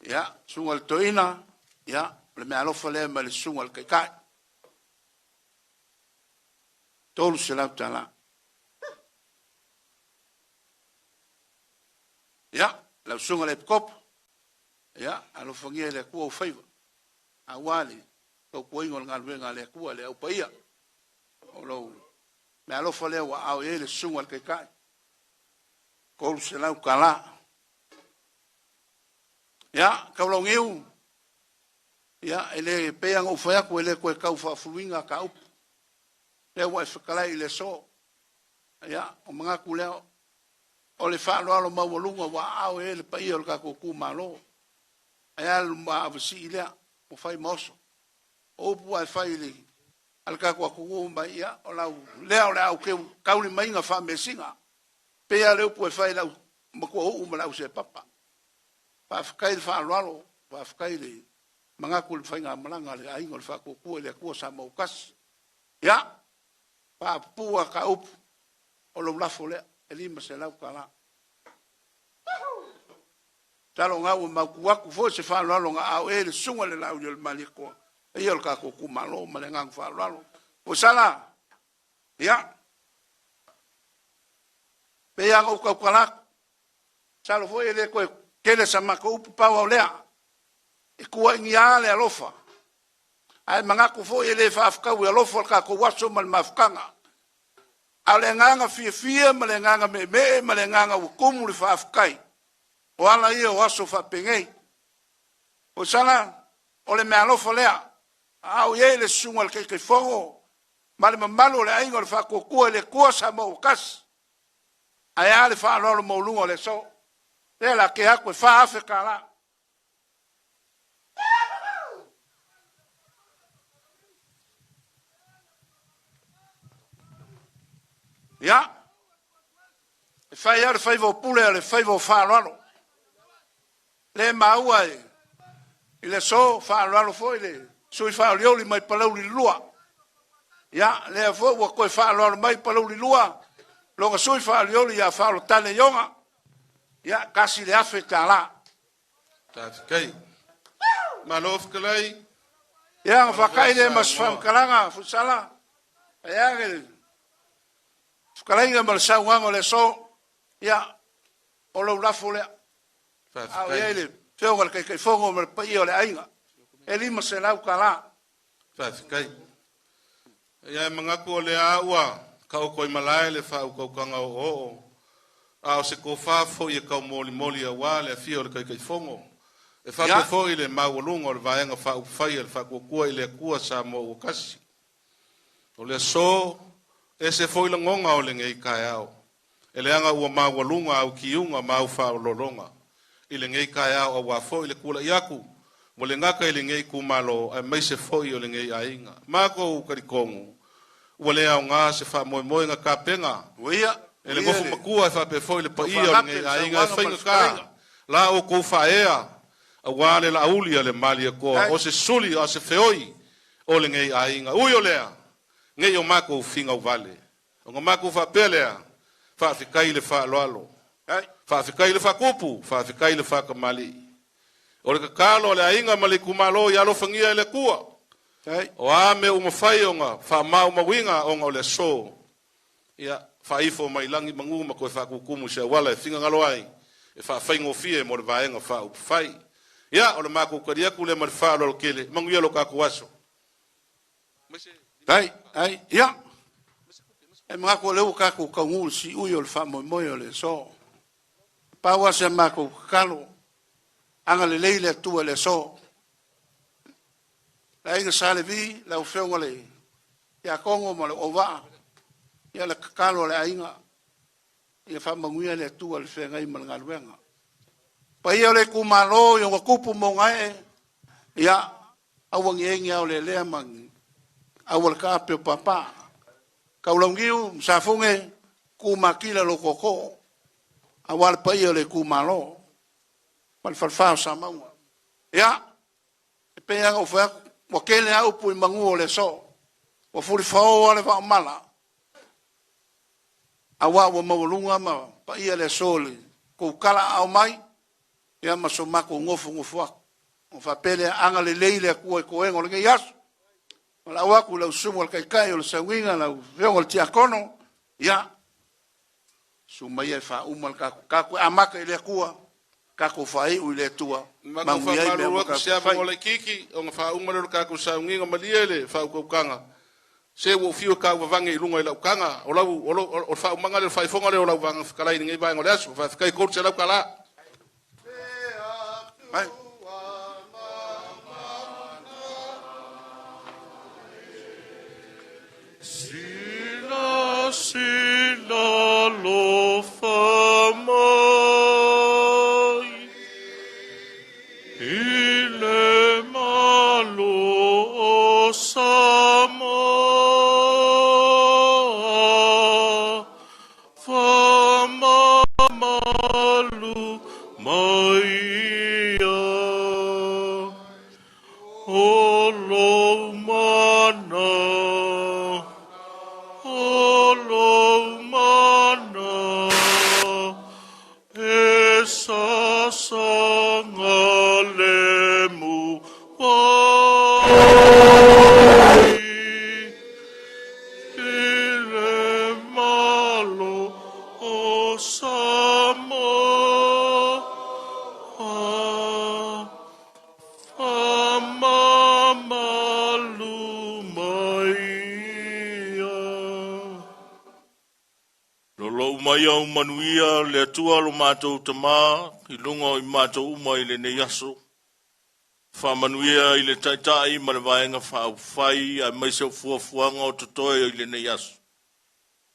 Ya. Sunga le toina. Ya. Le mea alofa le ma le sunga le kaikai. Tolu se lau tala. Ya. Lau sunga le pikopo. Ya, alo fangia le kua o faiva. A wale, tau kuingo ngā luenga le kua le au paia. O lau, me alofa le wa au e le sunga le kaikai. Kolu se lau kala. Ya, kaulau ngiu. Ya, ele peang o faiaku ele koe kau whaafuruinga ka upu. Le wa e whakalai le so. Ya, o mangaku leo. O le whaaloalo maualunga wa au e le paia o le kako kumalo. Ai alu maavasi ilea, o fai moso. O upu ai fai li. Alka kua kuku mai ia, o lau lea o le au keu, kauli mainga wha mesinga. Pea le upu ai fai lau, makua uu lau se papa. Whaafikai le wha alualo, whaafikai le mangaku le whai ngā malanga le aingo le wha kukua le kua sa maukasi. Ia, whaapua ka upu, o lau lafo lea, e lima se lau ka la. Talo ngau makuaku fo se fa lo nga au e le sunga le lau le maliko e yo ka ko kumalo male ngang fa lo o sala ya pe ya ko kala salo fo ele ko kele sama ko upu pa o lea e ko ngia le alofa ai manga ko fo ele fa afka u alofa ka ko waso mal mafkanga ale nganga fie male nganga me male nganga u kumu le fa afkai o ala ia o aso whapengei. O sana, o le mea lofo lea, au ye le sunga le kei whongo, ma le mamalo le aingo le whakokua le kua sa mo kas. Ai a le whanolo mo lunga le so. Le la ke hako e whaafe ka la. Ya. E whai a le whaivo pule le whaivo whanolo. Le maua e le so whaararo fo le sui whaarioli mai palau li lua. Ya, le fo wa koe whaararo mai palau li lua. Longa sui whaarioli ya whaaro tane yonga. Ya, kasi le afe ta la. Tāti kei. Malof kalai. Ya, whakai le mas whamkaranga fusala. Ya, le whakalai le malasau wango le so. Ya, o lau lafo lea. Au ele, whionga le kei whongo me pa i o le ainga. E lima se lau ka la. Whaafikai. Ia mangaku o le aua, kau koi malai le whau kau kanga o o. Ao se ko whafo i kau moli a wā le whio le kei whongo. E whako fo i le maualunga o le vaenga whau whai le whako kua i le kua sa mo o kasi. O le so, e se fo i la ngonga o le ngei kai au. E le anga ua maualunga au kiunga mau whau lolonga. I le ngei kai au a wafo i le kula iaku. Mo le ngaka i le ngei kumalo a mai se foi o le ngei ainga. Mako u karikongu. Ua le au ngā se wha moe moe ngā kāpenga. Uia. E le ngofu makua e wha pe foi le pa ia o le ngei ainga. E whainga kā. La o kou wha ea. A wale la auli a le mali a koa. O se suli a se feoi o le ngei ainga. Ui o lea. Ngei o mako u finga u vale. O ngā mako u wha pelea. Wha whikai le wha aloalo. Whaafikai le whakupu, whaafikai le whakamali. O le kakalo le ainga mali kumalo i alofangia le kua. O ame umawhai o ngā, whaamau mawinga o ngā o le so. Ia, whaifo mai langi manguma koe whakukumu se wala e whinga ngaloai. E whaafai fie mo le vaenga whaupwhai. Ia, o le mako kariaku le mali whaalo kele, manguia lo kaku aso. Ia. E mga ko leu kako kaungu si ui o le wha moi moi o le so. Paua se mako kalo. Anga le leile tua le so. La inga sale vi, la ufeonga le. Ia kongo ma le ova. Ia le kakalo le ainga. Ia wha manguia le tua le whenga ima le ngaruenga. Pa ia le kumalo, ia wakupu mo ngae. Ia awangi engi au le lea mangi. Awal kape o papa. Kaulangiu, msafunge, kumakila lo koko. Awal pa ia le kumalo. Pal falfao sa maua. Ia, e peanga ufea, wakele au pui mangu o le so. Wafuri fao ale wa mala. Awa wa mawalunga ma, pa ia le soli. Kukala au mai, ia masomako ngofu ngofu wako. Ufa pele anga le leile kua koengo le yasu. Wala waku lau sumo al kaikai o le sawinga lau veongo le tiakono. Ia. Sumai e wha umal kaku amaka ile kua. Kaku whai u ile tua. Mako wha maru waku sea mongo le kiki. O nga wha umalero kaku saunginga maliele wha ukaukanga. Se wo fio ka wavange i lunga i lau kanga. O lau o wha umanga le whaifonga le o lau vanga whakalai ningai vaengo le asu. Wha whikai koru se lau kala. Hai. Sila lo famai ile malo sama fama malu maia olo mana Olo mana esa sangalemu wai ile malo osamo ama malu maia Lolo umai au manuia le atua lo mātou tamā, i lunga i mātou umai le ne yaso. Wha manuia i le taitai ma le vaenga wha au whai, a mai seu fuafuanga o totoe i le ne yaso.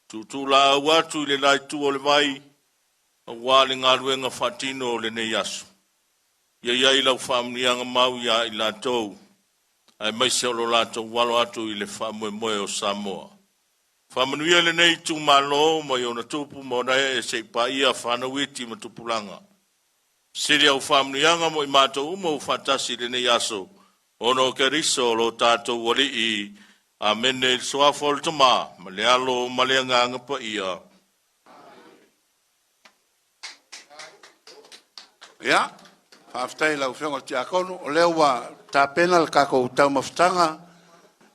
Tutu la au atu i le lai tu o le vai, a wale ngā ruenga whatino o le ne yaso. Ia iai lau whaamnianga mau ia i la tau, a mai seu lo lātou walo atu i le wha moe moe o Samoa. Whamanuia le nei tu malo ma i ona tupu ma ona e se pa ia whanawiti ma tupulanga. Siri au whamanuianga mo i mātou umo whatasi le nei aso. Ono ke riso lo tātou wali i a mene soa foltama ma le alo ma le anganga pa ia. Ia, whaftai lau whionga tiakono, o leo wa tā pena le kako tau mawhtanga.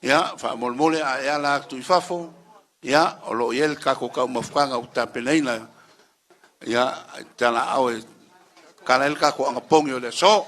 Ia, whamolmole a ea la aktu i whafo. Ia, o lo iel kako kau mawhanga u tapeneina. Ia, tana au e kana el kako anga pongi o le so.